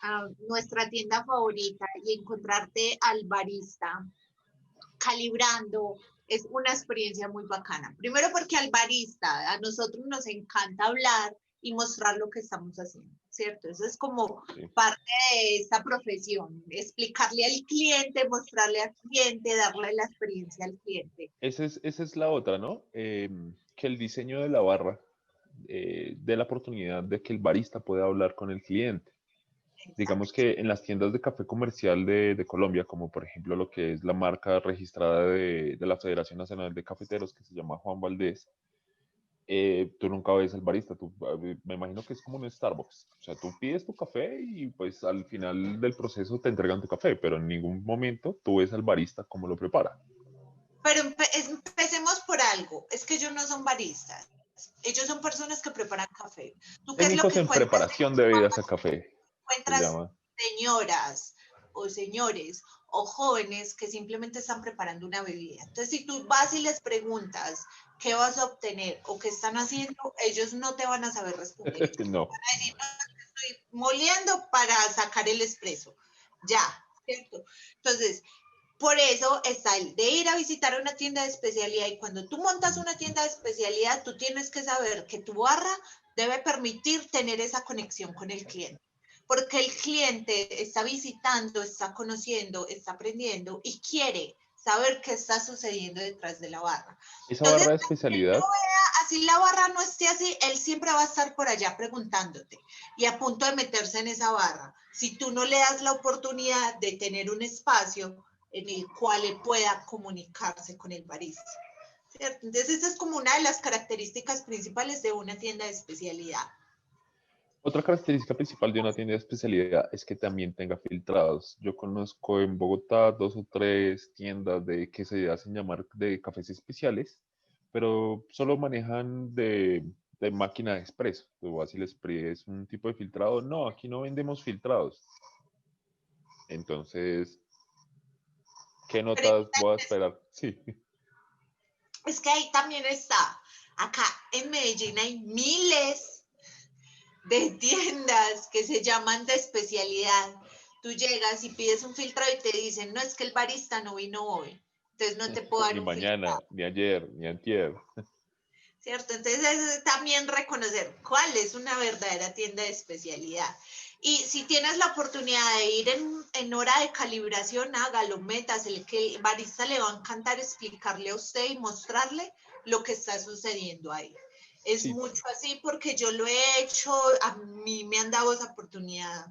a nuestra tienda favorita y encontrarte al barista calibrando es una experiencia muy bacana. Primero porque al barista, a nosotros nos encanta hablar y mostrar lo que estamos haciendo, ¿cierto? Eso es como parte de esta profesión, explicarle al cliente, mostrarle al cliente, darle la experiencia al cliente. Esa es la otra, ¿no? Que el diseño de la barra dé la oportunidad de que el barista pueda hablar con el cliente. Digamos que en las tiendas de café comercial de Colombia, como por ejemplo lo que es la marca registrada de la Federación Nacional de Cafeteros, que se llama Juan Valdés, tú nunca ves al barista. Me imagino que es como un Starbucks. O sea, tú pides tu café y pues al final del proceso te entregan tu café, pero en ningún momento tú ves al barista cómo lo prepara. Pero empecemos por algo. Es que ellos no son baristas. Ellos son personas que preparan café. ¿Tú qué es lo Técnicos que en encuentras? preparación de bebidas a café. Encuentras señoras o señores o jóvenes que simplemente están preparando una bebida. Entonces, si tú vas y les preguntas qué vas a obtener o qué están haciendo, ellos no te van a saber responder. No. Van a decir, no, estoy moliendo para sacar el espresso. Ya, ¿cierto? Entonces, por eso está el de ir a visitar una tienda de especialidad, y cuando tú montas una tienda de especialidad, tú tienes que saber que tu barra debe permitir tener esa conexión con el cliente, porque el cliente está visitando, está conociendo, está aprendiendo y quiere saber qué está sucediendo detrás de la barra. Esa barra de especialidad. Así la barra no esté así, él siempre va a estar por allá preguntándote y a punto de meterse en esa barra. Si tú no le das la oportunidad de tener un espacio en el cual él pueda comunicarse con el barista, ¿cierto? Entonces, esa es como una de las características principales de una tienda de especialidad. Otra característica principal de una tienda de especialidad es que también tenga filtrados. Yo conozco en Bogotá 2 o 3 tiendas que se hacen llamar de cafés especiales, pero solo manejan de máquina de expreso. Tú vas y les pides un tipo de filtrado. No, aquí no vendemos filtrados. Entonces, ¿qué notas voy a esperar? Sí. Es que ahí también está. Acá en Medellín hay miles de tiendas que se llaman de especialidad, Tú llegas y pides un filtrado y te dicen, no, es que el barista no vino hoy, entonces no te puedo dar Ni un filtrado. mañana, ni ayer, ni antier. ¿Cierto? Entonces es también reconocer cuál es una verdadera tienda de especialidad. Y si tienes la oportunidad de ir en hora de calibración, hágalo, métasele, que el barista le va a encantar explicarle a usted y mostrarle lo que está sucediendo ahí. Es Sí, mucho así porque yo lo he hecho, a mí me han dado esa oportunidad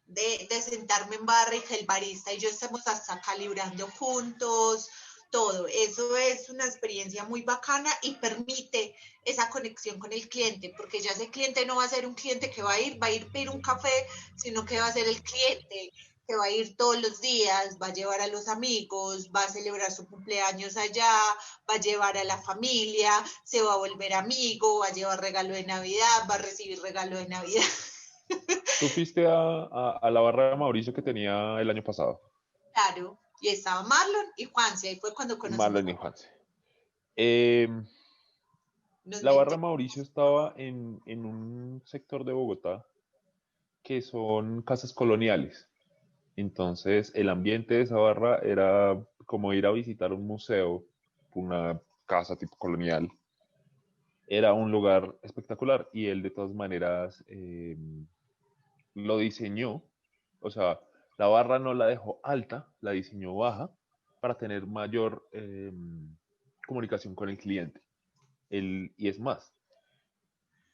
de sentarme en barra y que el barista y yo estemos hasta calibrando juntos, todo. Eso es una experiencia muy bacana y permite esa conexión con el cliente, porque ya ese cliente no va a ser un cliente que va a ir a pedir un café, sino que va a ser el cliente que va a ir todos los días, va a llevar a los amigos, va a celebrar su cumpleaños allá, va a llevar a la familia, se va a volver amigo, va a llevar regalo de Navidad, va a recibir regalo de Navidad. tú fuiste a la barra de Mauricio que tenía el año pasado, Claro, y estaba Marlon y Juanse, ahí fue cuando conocimos Marlon Infancia. Em, los la barra de mentores. Mauricio estaba en un sector de Bogotá que son casas coloniales. Entonces, el ambiente de esa barra era como ir a visitar un museo, una casa tipo colonial. Era un lugar espectacular y él de todas maneras lo diseñó, o sea, la barra no la dejó alta, la diseñó baja para tener mayor comunicación con el cliente. Y es más,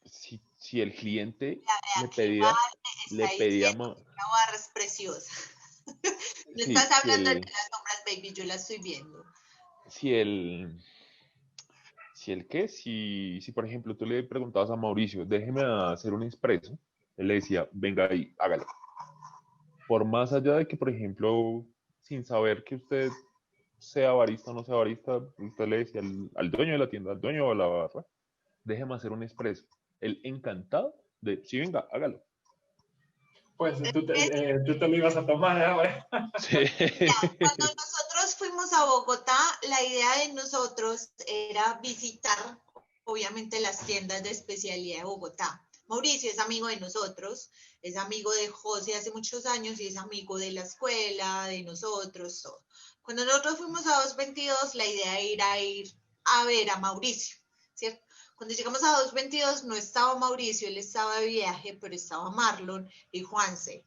si el cliente le Aquí pedía, Vale le está pedía, diciendo que la barra es preciosa. No sí, estás hablando de las sombras, baby, yo la estoy viendo. si el, si por ejemplo tú le preguntabas a Mauricio, déjeme hacer un expreso, él le decía, venga ahí, hágalo. Por más allá de que, por ejemplo, sin saber que usted sea barista o no sea barista, usted le decía al dueño de la tienda, al dueño de la barra, déjeme hacer un expreso. Él encantado de, sí, venga, hágalo. Pues tú te lo ibas a tomar, ¿eh, güey? Sí. Mira, cuando nosotros fuimos a Bogotá, la idea de nosotros era visitar, obviamente, las tiendas de especialidad de Bogotá. Mauricio es amigo de nosotros, es amigo de José hace muchos años y es amigo de la escuela, de nosotros, todo. Cuando nosotros fuimos a 222, la idea era ir a ver a Mauricio, ¿cierto? Cuando llegamos a 222 no estaba Mauricio, él estaba de viaje, pero estaba Marlon y Juanse.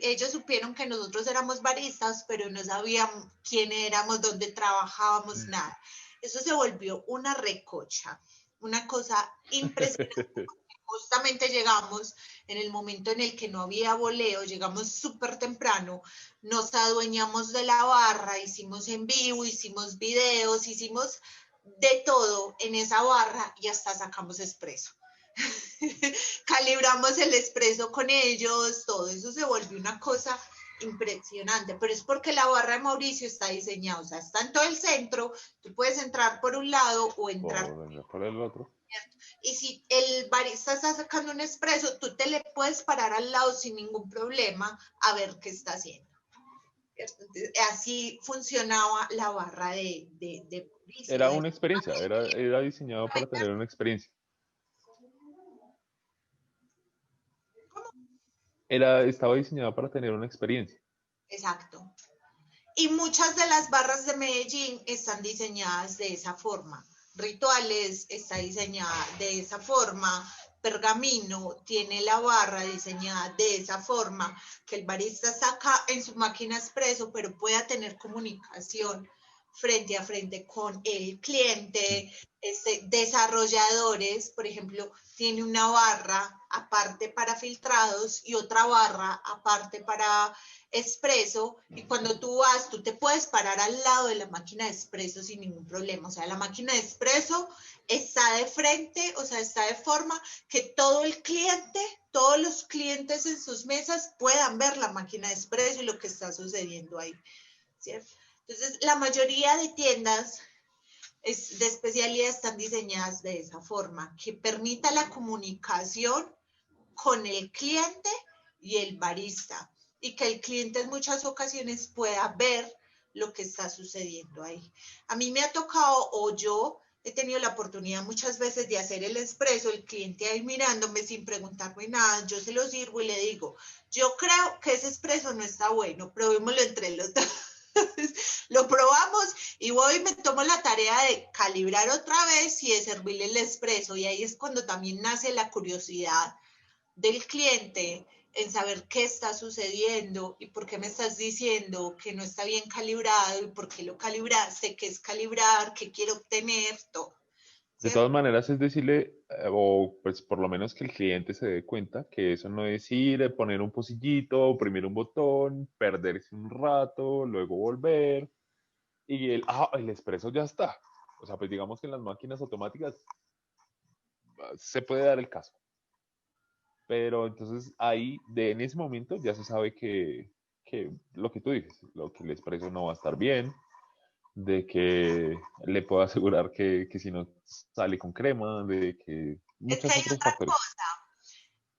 Ellos supieron que nosotros éramos baristas, pero no sabían quién éramos, dónde trabajábamos, nada. Eso se volvió una recocha, una cosa impresionante. Justamente llegamos en el momento en el que no había voleo, llegamos súper temprano, nos adueñamos de la barra, hicimos en vivo, hicimos videos, hicimos de todo en esa barra y hasta sacamos expreso. Calibramos el expreso con ellos, todo eso se volvió una cosa impresionante, pero es porque la barra de Mauricio está diseñada, o sea, está en todo el centro, tú puedes entrar por un lado o entrar Por el otro. y si el barista está sacando un expreso, tú te le puedes parar al lado sin ningún problema a ver qué está haciendo. Entonces, así funcionaba la barra de Mauricio. Era una experiencia, era diseñado para tener una experiencia. Estaba diseñado para tener una experiencia. Exacto. Y muchas de las barras de Medellín están diseñadas de esa forma. Rituales está diseñada de esa forma. Pergamino tiene la barra diseñada de esa forma, que el barista saca en su máquina expreso, pero pueda tener comunicación frente a frente con el cliente. Desarrolladores, por ejemplo, tiene una barra aparte para filtrados y otra barra aparte para expreso, y cuando tú vas, tú te puedes parar al lado de la máquina de expreso sin ningún problema. O sea, la máquina de expreso está de frente, o sea, está de forma que todo el cliente, todos los clientes en sus mesas puedan ver la máquina de expreso y lo que está sucediendo ahí, ¿cierto? Entonces, la mayoría de tiendas de especialidad están diseñadas de esa forma, que permita la comunicación con el cliente y el barista, y que el cliente en muchas ocasiones pueda ver lo que está sucediendo ahí. A mí me ha tocado, o yo he tenido la oportunidad muchas veces de hacer el espresso, el cliente ahí mirándome sin preguntarme nada, yo se lo sirvo y le digo, yo creo que ese espresso no está bueno, probémoslo entre los dos. Lo probamos y voy y me tomo la tarea de calibrar otra vez y de servirle el espresso. Y ahí es cuando también nace la curiosidad del cliente en saber qué está sucediendo y por qué me estás diciendo que no está bien calibrado y por qué lo calibraste, qué es calibrar, qué quiero obtener, todo. De ¿Cierto? todas maneras, es decirle, o pues por lo menos que el cliente se dé cuenta que eso no es ir, poner un pocillito, oprimir un botón, perderse un rato, luego volver, y el expreso ya está. O sea, pues digamos que en las máquinas automáticas se puede dar el caso. Pero entonces ahí, en ese momento, ya se sabe que lo que tú dices, lo que el expreso no va a estar bien, de que le puedo asegurar que si no sale con crema, de que Es que muchos hay otros otra factores. cosa.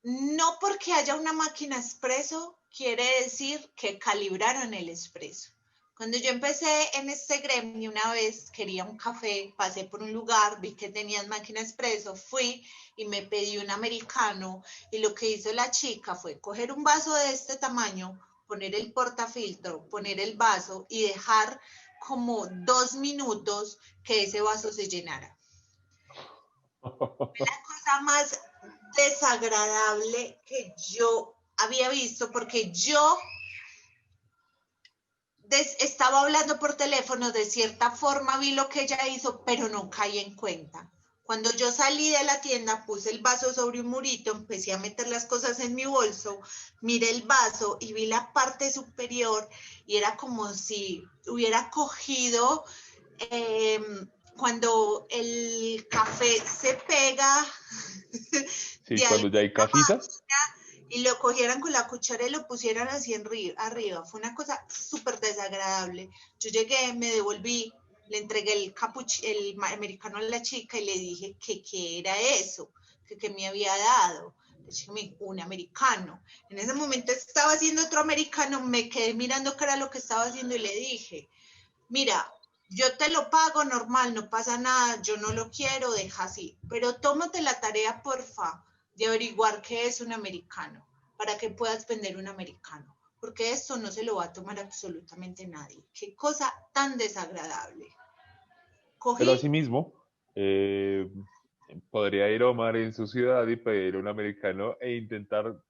No porque haya una máquina expreso quiere decir que calibraron el expreso. Cuando yo empecé en este gremio, una vez quería un café, pasé por un lugar, vi que tenían máquina expreso, fui y me pedí un americano y lo que hizo la chica fue coger un vaso de este tamaño, poner el portafiltro, poner el vaso y dejar como 2 minutos que ese vaso se llenara. La cosa más desagradable que yo había visto, porque yo estaba hablando por teléfono, de cierta forma vi lo que ella hizo, pero no caí en cuenta. Cuando yo salí de la tienda, puse el vaso sobre un murito, empecé a meter las cosas en mi bolso, miré el vaso y vi la parte superior y era como si hubiera cogido eh, cuando el café se pega Sí, de cuando ya hay alguna cafita. y lo cogieran con la cuchara y lo pusieran así arriba. Fue una cosa súper desagradable. Yo llegué, me devolví, le entregué el americano a la chica y le dije que qué era eso, que me había dado. La chica me dijo, un americano. En ese momento estaba haciendo otro americano, me quedé mirando qué era lo que estaba haciendo y le dije, mira, yo te lo pago normal, no pasa nada, yo no lo quiero, deja así, pero tómate la tarea, porfa, de averiguar qué es un americano, para que puedas vender un americano, porque esto no se lo va a tomar absolutamente nadie. Qué cosa tan desagradable. Pero Cogí, asimismo, eh, podría ir Omar en su ciudad y pedir un americano e intentar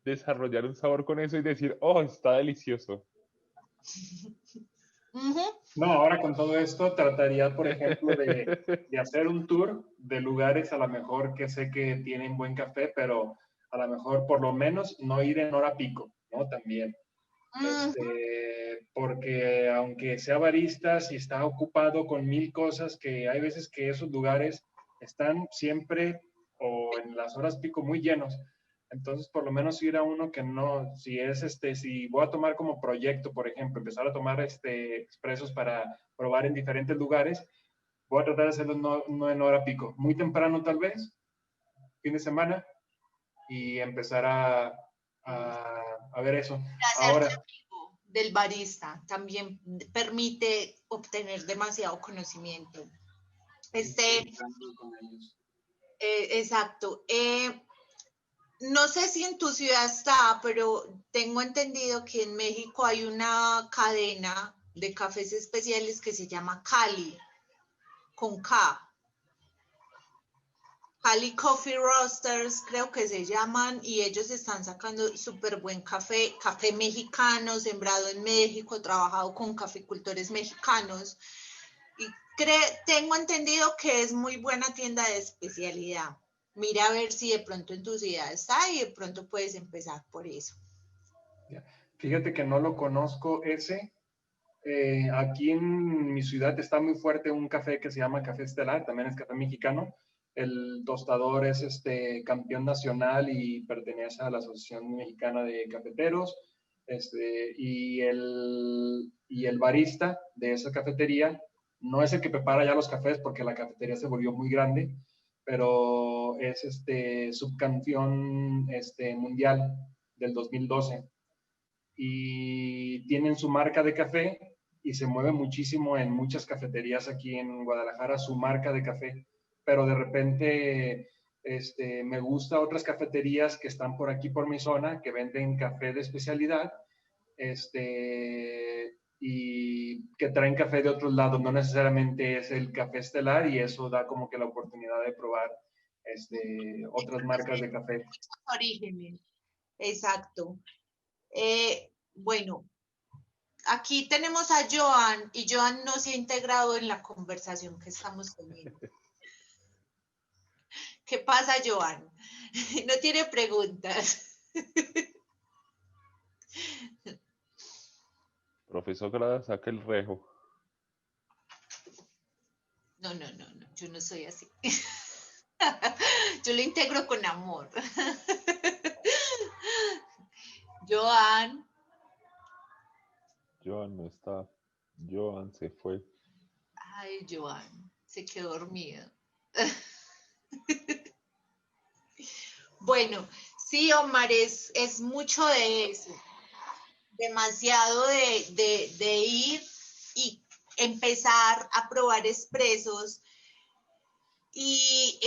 desarrollar un sabor con eso y decir, oh, está delicioso. No, ahora con todo esto trataría, por ejemplo, de hacer un tour de lugares a lo mejor que sé que tienen buen café, pero a lo mejor por lo menos no ir en hora pico, ¿no? También. Porque aunque sea barista, si está ocupado con mil cosas, que hay veces que esos lugares están siempre o en las horas pico muy llenos. Entonces, por lo menos ir a uno que no, si es si voy a tomar como proyecto, por ejemplo, empezar a tomar expresos para probar en diferentes lugares, voy a tratar de hacerlo no en hora pico, muy temprano tal vez, fin de semana, y empezar a ver eso. hacerte Ahora, amigo del barista también permite obtener demasiado conocimiento. Este, con ellos. exacto. No sé si en tu ciudad está, pero tengo entendido que en México hay una cadena de cafés especiales que se llama Cali, con K. Cali Coffee Roasters, creo que se llaman, y ellos están sacando súper buen café, café mexicano, sembrado en México, trabajado con caficultores mexicanos. Y tengo entendido que es muy buena tienda de especialidad. Mira a ver si de pronto en tu ciudad está y de pronto puedes empezar por eso. Fíjate que no lo conozco ese. Aquí en mi ciudad está muy fuerte un café que se llama Café Estelar, también es café mexicano. El tostador es campeón nacional y pertenece a la Asociación Mexicana de Cafeteros. Y el barista de esa cafetería no es el que prepara ya los cafés porque la cafetería se volvió muy grande, pero es subcampeón mundial del 2012 y tienen su marca de café y se mueve muchísimo en muchas cafeterías aquí en Guadalajara su marca de café, pero de repente me gusta otras cafeterías que están por aquí, por mi zona, que venden café de especialidad, y que traen café de otros lados, no necesariamente es el café estelar, y eso da como que la oportunidad de probar otras marcas de café. Orígenes. Exacto. Bueno, aquí tenemos a Joan y Joan no se ha integrado en la conversación que estamos teniendo. ¿Qué pasa, Joan? No tiene preguntas. Profesor Grada, saca el rejo. No, yo no soy así. Yo lo integro con amor. Joan. Joan no está. Joan se fue. Ay, Joan, se quedó dormido. Bueno, sí, Omar, es mucho de eso. Demasiado de ir y empezar a probar expresos y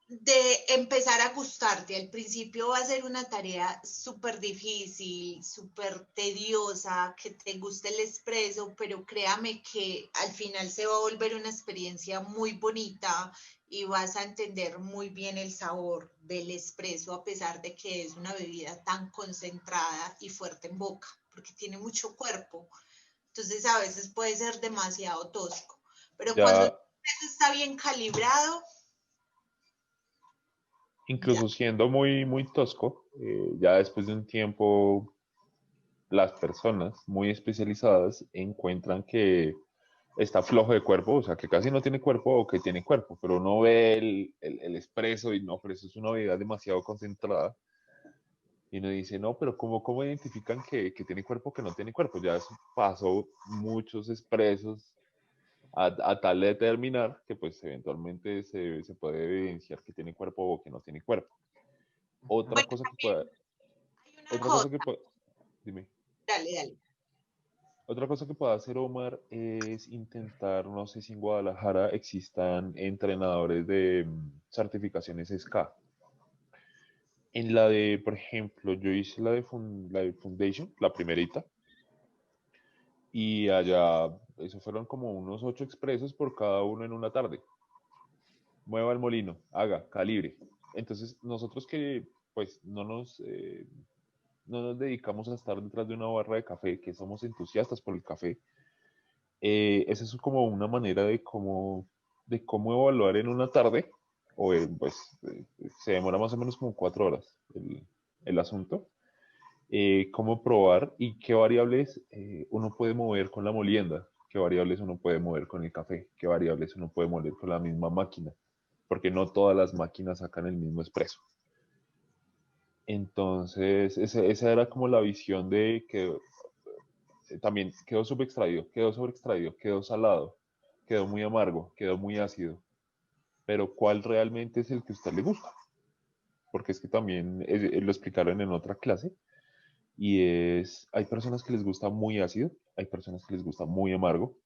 de empezar a gustarte. Al principio va a ser una tarea súper difícil, súper tediosa, que te guste el expreso, pero créame que al final se va a volver una experiencia muy bonita y vas a entender muy bien el sabor del expreso, a pesar de que es una bebida tan concentrada y fuerte en boca, porque tiene mucho cuerpo. Entonces a veces puede ser demasiado tosco, pero cuando Ya, está bien calibrado, ya. incluso siendo muy, muy tosco, ya después de un tiempo, las personas muy especializadas encuentran que está flojo de cuerpo, o sea, que casi no tiene cuerpo o que tiene cuerpo, pero uno ve el espresso y no, pero eso es una bebida demasiado concentrada. Y uno dice, no, pero ¿cómo identifican que tiene cuerpo o que no tiene cuerpo? Ya eso pasó muchos expresos a tal de determinar que pues eventualmente se puede evidenciar que tiene cuerpo o que no tiene cuerpo. Otra Bueno, cosa que pueda, también hay una otra cosa, cosa que pueda, dime. dale. Otra cosa que pueda hacer Omar es intentar, no sé si en Guadalajara existan entrenadores de certificaciones SCA. En la de, por ejemplo, yo hice la de Foundation, la primerita, y allá, eso fueron como unos 8 expresos por cada uno en una tarde. Mueva el molino, haga, calibre. Entonces, nosotros que pues no nos dedicamos a estar detrás de una barra de café, que somos entusiastas por el café, esa es como una manera de cómo evaluar en una tarde, o se demora más o menos como 4 horas el asunto, cómo probar y qué variables uno puede mover con la molienda, qué variables uno puede mover con el café, qué variables uno puede mover con la misma máquina, porque no todas las máquinas sacan el mismo expreso. Entonces, esa era como la visión de que también quedó subextraído, quedó sobreextraído, quedó salado, quedó muy amargo, quedó muy ácido. Pero ¿cuál realmente es el que a usted le gusta? Porque es que también lo explicaron en otra clase y hay personas que les gusta muy ácido, hay personas que les gusta muy amargo,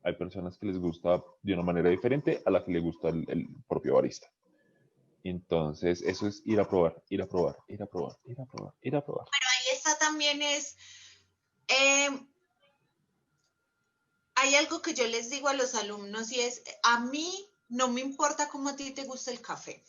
hay personas que les gusta de una manera diferente a la que le gusta el propio barista. Entonces, eso es ir a probar, ir a probar, ir a probar, ir a probar, ir a probar. ahí está también eh, hay algo que yo les digo a los alumnos y es, a mí no me importa cómo a ti te gusta el café.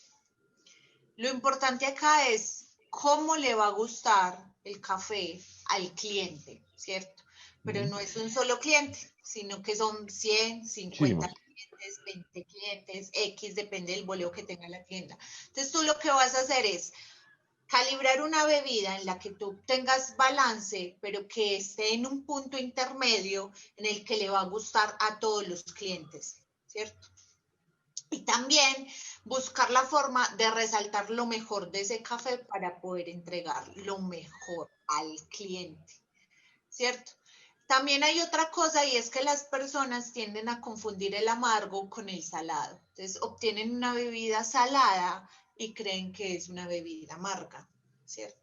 Lo importante acá es cómo le va a gustar el café al cliente, ¿cierto? Pero no es un solo cliente, sino que son 100, Muchísimos. 50 clientes, 20 clientes, X, depende del boleo que tenga la tienda. Entonces tú lo que vas a hacer es calibrar una bebida en la que tú tengas balance, pero que esté en un punto intermedio en el que le va a gustar a todos los clientes, ¿cierto? Y también buscar la forma de resaltar lo mejor de ese café para poder entregar lo mejor al cliente, ¿cierto? También hay otra cosa y es que las personas tienden a confundir el amargo con el salado. Entonces obtienen una bebida salada y creen que es una bebida amarga, ¿cierto?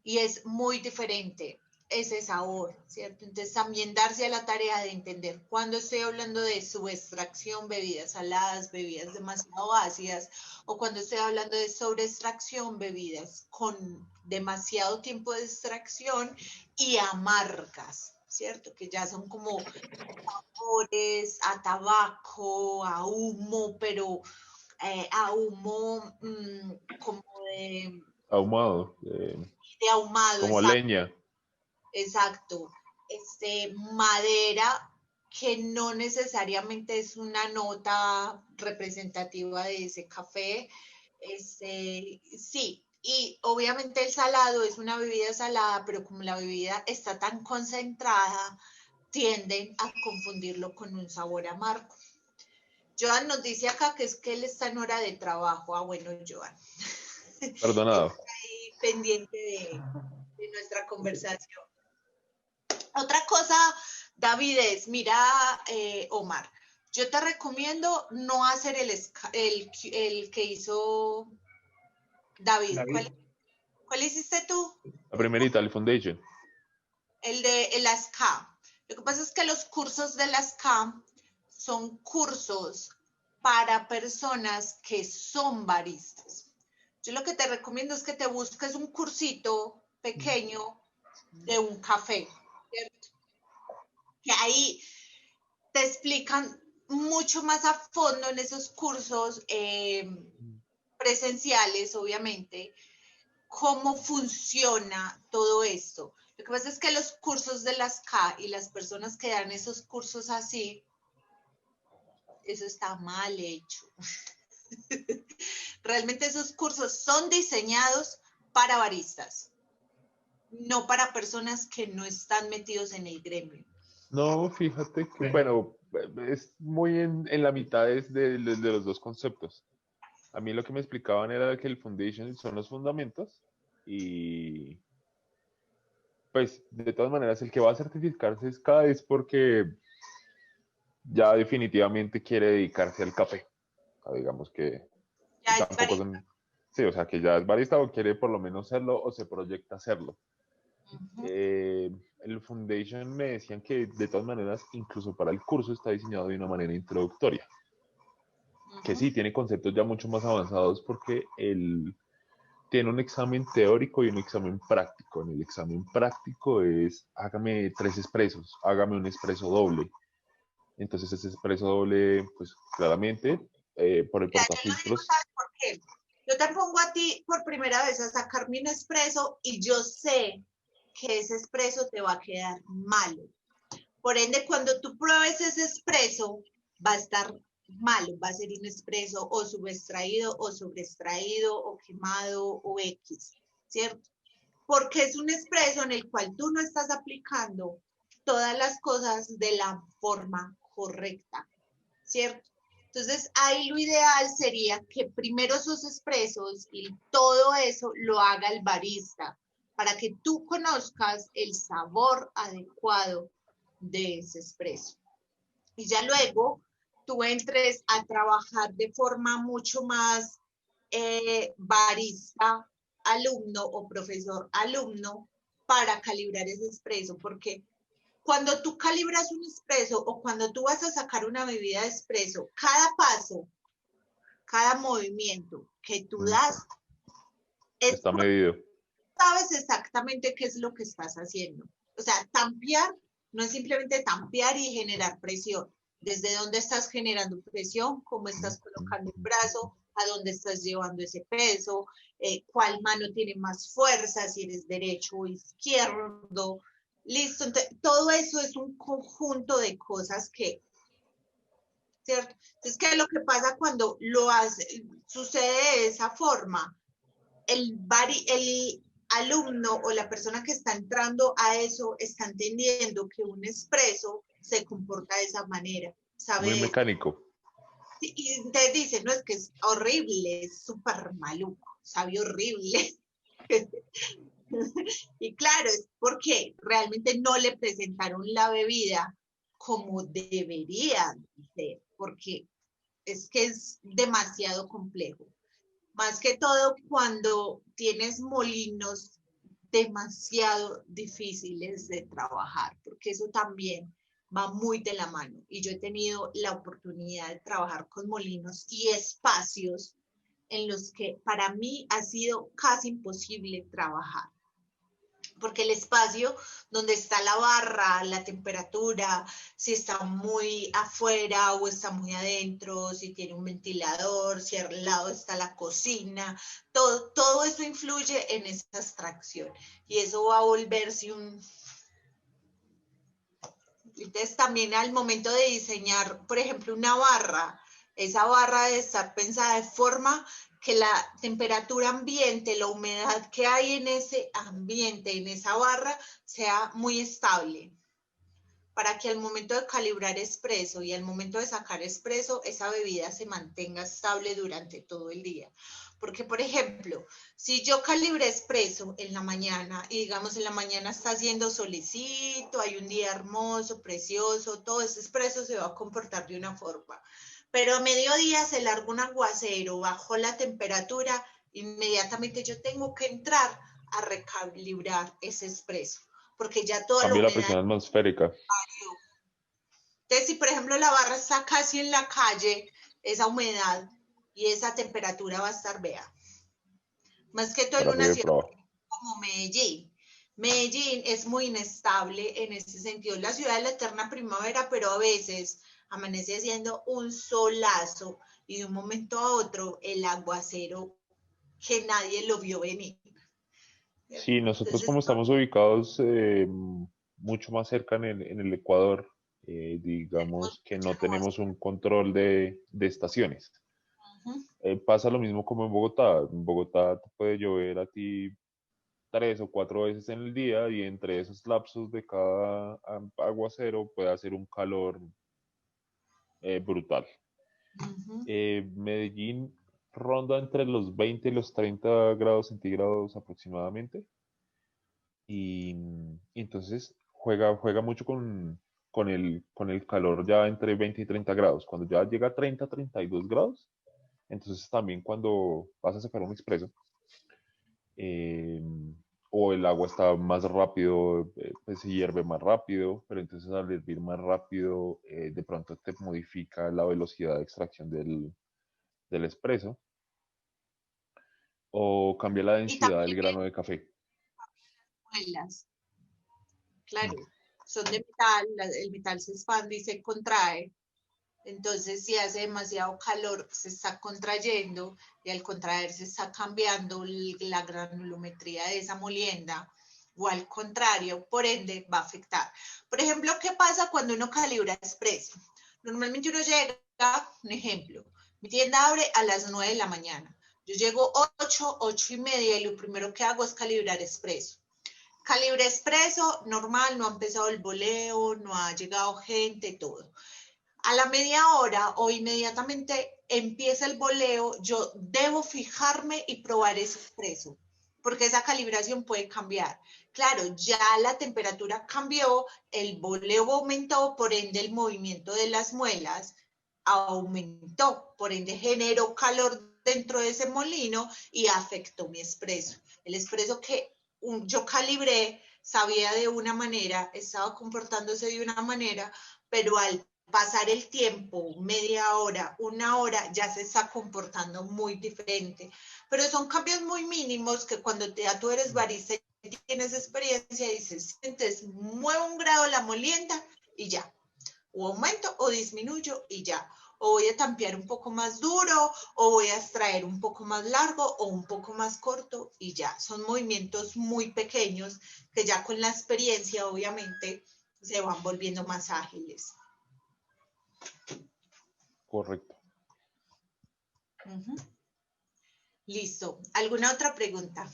Y es muy diferente. ese sabor, ¿cierto? Entonces también darse a la tarea de entender cuando estoy hablando de subextracción, bebidas saladas, bebidas demasiado ácidas, o cuando estoy hablando de sobreextracción, bebidas con demasiado tiempo de extracción y amargas, ¿cierto? Que ya son como sabores a tabaco, a humo, pero a humo como Ahumado, de ahumado, como exacto. leña. Exacto. Madera que no necesariamente es una nota representativa de ese café. Sí, y obviamente el salado es una bebida salada, pero como la bebida está tan concentrada, tienden a confundirlo con un sabor amargo. Joan nos dice acá que es que él está en hora de trabajo. Ah, bueno, Joan. Perdonado. Está ahí pendiente de nuestra conversación. Otra cosa, David, es, mira, Omar, yo te recomiendo no hacer el que hizo David. David. ¿Cuál hiciste tú? La primerita, el foundation. El de la SCA. Lo que pasa es que los cursos de la SCA son cursos para personas que son baristas. Yo lo que te recomiendo es que te busques un cursito pequeño de un café, ¿cierto? Que ahí te explican mucho más a fondo en esos cursos presenciales, obviamente, cómo funciona todo esto. Lo que pasa es que los cursos de las K y las personas que dan esos cursos así, eso está mal hecho. Realmente esos cursos son diseñados para baristas, no para personas que no están metidos en el gremio. No, fíjate que, bueno, es muy en la mitad de los dos conceptos. A mí lo que me explicaban era que el foundation son los fundamentos y pues de todas maneras el que va a certificarse es cada vez porque ya definitivamente quiere dedicarse al café. O sea, digamos que Ya es tampoco barista. son, sí, o sea que ya es barista o quiere por lo menos serlo o se proyecta hacerlo. El Foundation me decían que de todas maneras, incluso para el curso está diseñado de una manera introductoria. Que sí, tiene conceptos ya mucho más avanzados porque tiene un examen teórico y un examen práctico. En el examen práctico es, hágame 3 expresos, hágame un expreso doble. Entonces ese expreso doble, pues claramente, por el Mira, yo lo digo, portafiltros. ¿sabes por qué? Yo te pongo a ti por primera vez a sacarme un espresso y yo sé que ese espresso te va a quedar malo. Por ende, cuando tú pruebes ese espresso, va a estar malo, va a ser un espresso o subextraído o sobreextraído o quemado o X, ¿cierto? Porque es un espresso en el cual tú no estás aplicando todas las cosas de la forma correcta, ¿cierto? Entonces, ahí lo ideal sería que primero esos expresos y todo eso lo haga el barista para que tú conozcas el sabor adecuado de ese expreso. Y ya luego tú entres a trabajar de forma mucho más barista alumno o profesor alumno para calibrar ese expreso, porque cuando tú calibras un expreso o cuando tú vas a sacar una bebida de expreso, cada paso, cada movimiento que tú das, Está medido. sabes exactamente qué es lo que estás haciendo. O sea, tampear no es simplemente tampear y generar presión. Desde dónde estás generando presión, cómo estás colocando el brazo, a dónde estás llevando ese peso, cuál mano tiene más fuerza, si eres derecho o izquierdo. Listo, entonces, todo eso es un conjunto de cosas que, ¿cierto? Entonces, ¿qué es lo que pasa cuando sucede de esa forma? El alumno o la persona que está entrando a eso está entendiendo que un expreso se comporta de esa manera. ¿Sabe? Muy mecánico. Y te dicen, no, es que es horrible, es súper maluco, sabe horrible. Y claro, es porque realmente no le presentaron la bebida como debería ser, porque es que es demasiado complejo. Más que todo cuando tienes molinos demasiado difíciles de trabajar, porque eso también va muy de la mano. Y yo he tenido la oportunidad de trabajar con molinos y espacios en los que para mí ha sido casi imposible trabajar, porque el espacio donde está la barra, la temperatura, si está muy afuera o está muy adentro, si tiene un ventilador, si al lado está la cocina, todo eso influye en esa extracción y eso va a volverse un... Entonces también al momento de diseñar, por ejemplo, una barra, esa barra debe estar pensada de forma que la temperatura ambiente, la humedad que hay en ese ambiente, en esa barra, sea muy estable, para que al momento de calibrar espresso y al momento de sacar espresso, esa bebida se mantenga estable durante todo el día. Porque, por ejemplo, si yo calibré espresso en la mañana y digamos en la mañana está haciendo solecito, hay un día hermoso, precioso, todo ese espresso se va a comportar de una forma. Pero a mediodía se larga un aguacero, bajó la temperatura, inmediatamente yo tengo que entrar a recalibrar ese espresso, porque ya toda la Cambia la humedad presión atmosférica. varió. Entonces, si por ejemplo la barra está casi en la calle, esa humedad y esa temperatura va a estar, vea, más que todo en Para una arriba y ciudad para abajo. como Medellín. Medellín es muy inestable en ese sentido, la ciudad de la eterna primavera, pero a veces amanece haciendo un solazo y de un momento a otro el aguacero que nadie lo vio venir. Sí, nosotros Entonces, como estamos ubicados mucho más cerca en el Ecuador, tenemos digamos que mucha no tenemos aguacero. un control de estaciones. Ujú. Pasa lo mismo como en Bogotá. En Bogotá te puede llover a ti 3 o 4 veces en el día y entre esos lapsos de cada aguacero puede hacer un calor brutal. Ujú. Medellín ronda entre los 20 y los 30 grados centígrados aproximadamente y entonces juega mucho con el calor ya entre 20 y 30 grados. Cuando ya llega a 30, 32 grados, entonces también cuando vas a sacar un expreso, eh, o el agua está más rápido, pues se hierve más rápido, pero entonces al hervir más rápido, de pronto te modifica la velocidad de extracción del espresso o cambia la Y densidad del también grano de café. muelas, claro, son de metal, el metal se expande y se contrae. Entonces, si hace demasiado calor, se está contrayendo y al contraerse está cambiando la granulometría de esa molienda o al contrario, por ende, va a afectar. Por ejemplo, ¿qué pasa cuando uno calibra espresso? Normalmente uno llega, un ejemplo, mi tienda abre a las 9 de la mañana. Yo llego 8, 8:30 y lo primero que hago es calibrar espresso. Calibre expreso, normal, no ha empezado el boleo, no ha llegado gente, todo. A la media hora o inmediatamente empieza el boleo, yo debo fijarme y probar ese expreso, porque esa calibración puede cambiar. Claro, ya la temperatura cambió, el boleo aumentó, por ende el movimiento de las muelas aumentó, por ende generó calor dentro de ese molino y afectó mi expreso. El expreso que yo calibré sabía de una manera, estaba comportándose de una manera, pero al pasar el tiempo, media hora, una hora, ya se está comportando muy diferente. Pero son cambios muy mínimos que cuando ya tú eres barista y tienes experiencia, dices, entonces muevo 1 grado la molienda y ya. O aumento o disminuyo y ya. O voy a tampear un poco más duro, o voy a extraer un poco más largo o un poco más corto y ya. Son movimientos muy pequeños que ya con la experiencia, obviamente, se van volviendo más ágiles. Correcto. Uh-huh. Listo. ¿Alguna otra pregunta?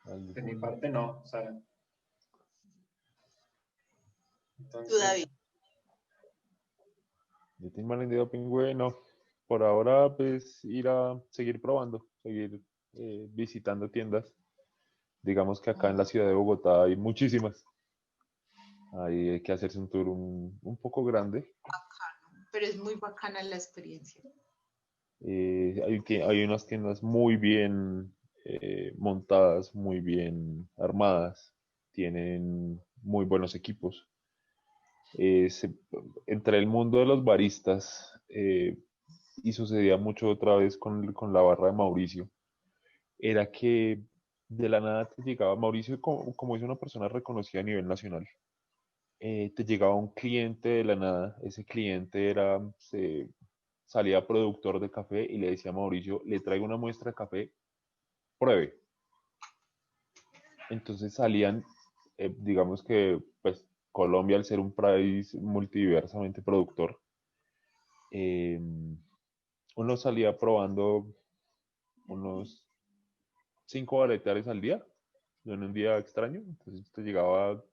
De mi parte no, Sara. Tú, David. Yo tengo mal entendido, pingüino. Por ahora, pues ir a seguir probando, seguir visitando tiendas. Digamos que acá en la ciudad de Bogotá hay muchísimas. Ahí hay que hacerse un tour un poco grande. Pero es muy bacana la experiencia. Hay unas tiendas muy bien montadas, muy bien armadas, tienen muy buenos equipos. Eh, se- Entre el mundo de los baristas, y sucedía mucho otra vez con la barra de Mauricio, era que de la nada te llegaba Mauricio, como es una persona reconocida a nivel nacional, te llegaba un cliente de la nada, ese cliente salía productor de café y le decía a Mauricio, le traigo una muestra de café, pruebe. Entonces salían, digamos que pues Colombia al ser un país multidiversamente productor, eh, uno salía probando unos 5 varietés al día, en un día extraño. Entonces te llegaba,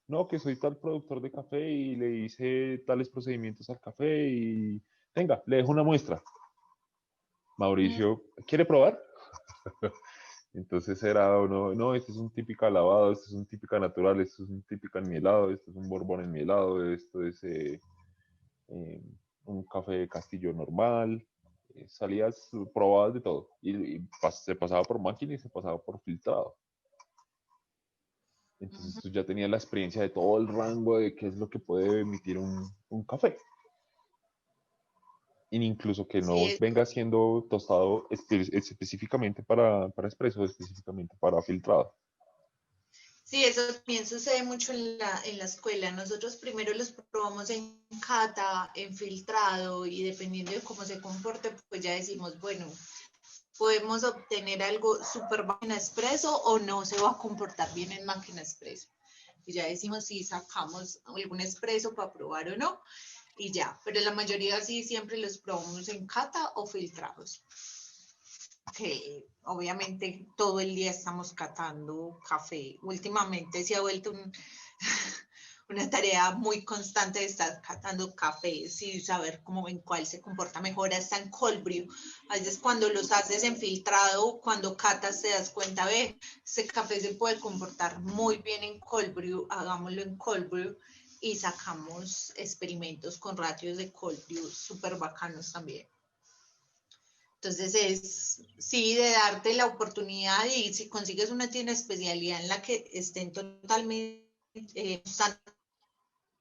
no, que soy tal productor de café y le hice tales procedimientos al café y venga, le dejo una muestra. Mauricio, ¿quiere probar? Entonces era uno, no, este es un típico lavado, este es un típico natural, este es un típico enmielado, este es un borbón enmielado, esto es eh, un café de Castillo normal. Salías, probabas de todo se pasaba por máquina y se pasaba por filtrado. Entonces tú ya tenías la experiencia de todo el rango de qué es lo que puede emitir un café. Y incluso que no Sí, venga siendo tostado específicamente para expreso, específicamente para filtrado. sí, eso también sucede mucho en la escuela. Nosotros primero los probamos en cata, en filtrado, y dependiendo de cómo se comporte, pues ya decimos, bueno, podemos obtener algo súper máquina expreso o no se va a comportar bien en máquina expreso. Y ya decimos si sacamos algún expreso para probar o no, y ya. Pero la mayoría sí siempre los probamos en cata o filtrados. Que obviamente todo el día estamos catando café. Últimamente se ha vuelto una tarea muy constante de estar catando cafés y saber cómo en cuál se comporta mejor, hasta en cold brew. A veces cuando los haces en filtrado, cuando catas te das cuenta, ve, ese café se puede comportar muy bien en cold brew, hagámoslo en cold brew y sacamos experimentos con ratios de cold brew súper bacanos también. Entonces es, sí, de darte la oportunidad y si consigues una tienda de especialidad en la que estén totalmente,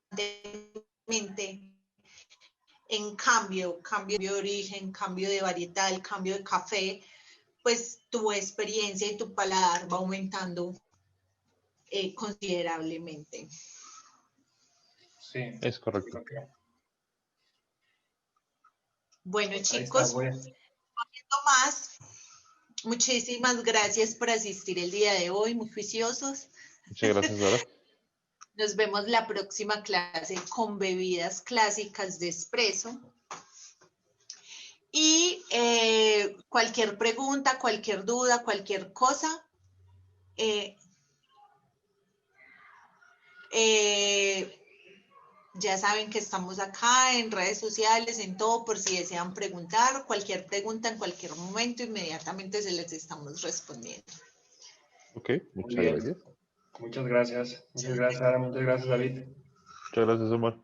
constantemente en cambio de origen, cambio de varietal, cambio de café, pues tu experiencia y tu paladar va aumentando considerablemente. Sí, Es correcto. ok. Bueno, Pues ahí está, chicos, no más. Muchísimas gracias por asistir el día de hoy, muy juiciosos. Muchas gracias, Dora. Nos vemos la próxima clase con bebidas clásicas de espresso. Y cualquier pregunta, cualquier duda, cualquier cosa, eh, eh, ya saben que estamos acá en redes sociales, en todo, por si desean preguntar. Cualquier pregunta en cualquier momento, inmediatamente se les estamos respondiendo. Ok, muy muchas bien. gracias. Muchas gracias. Muchas gracias, Sara. Muchas gracias, David. Muchas gracias, Omar.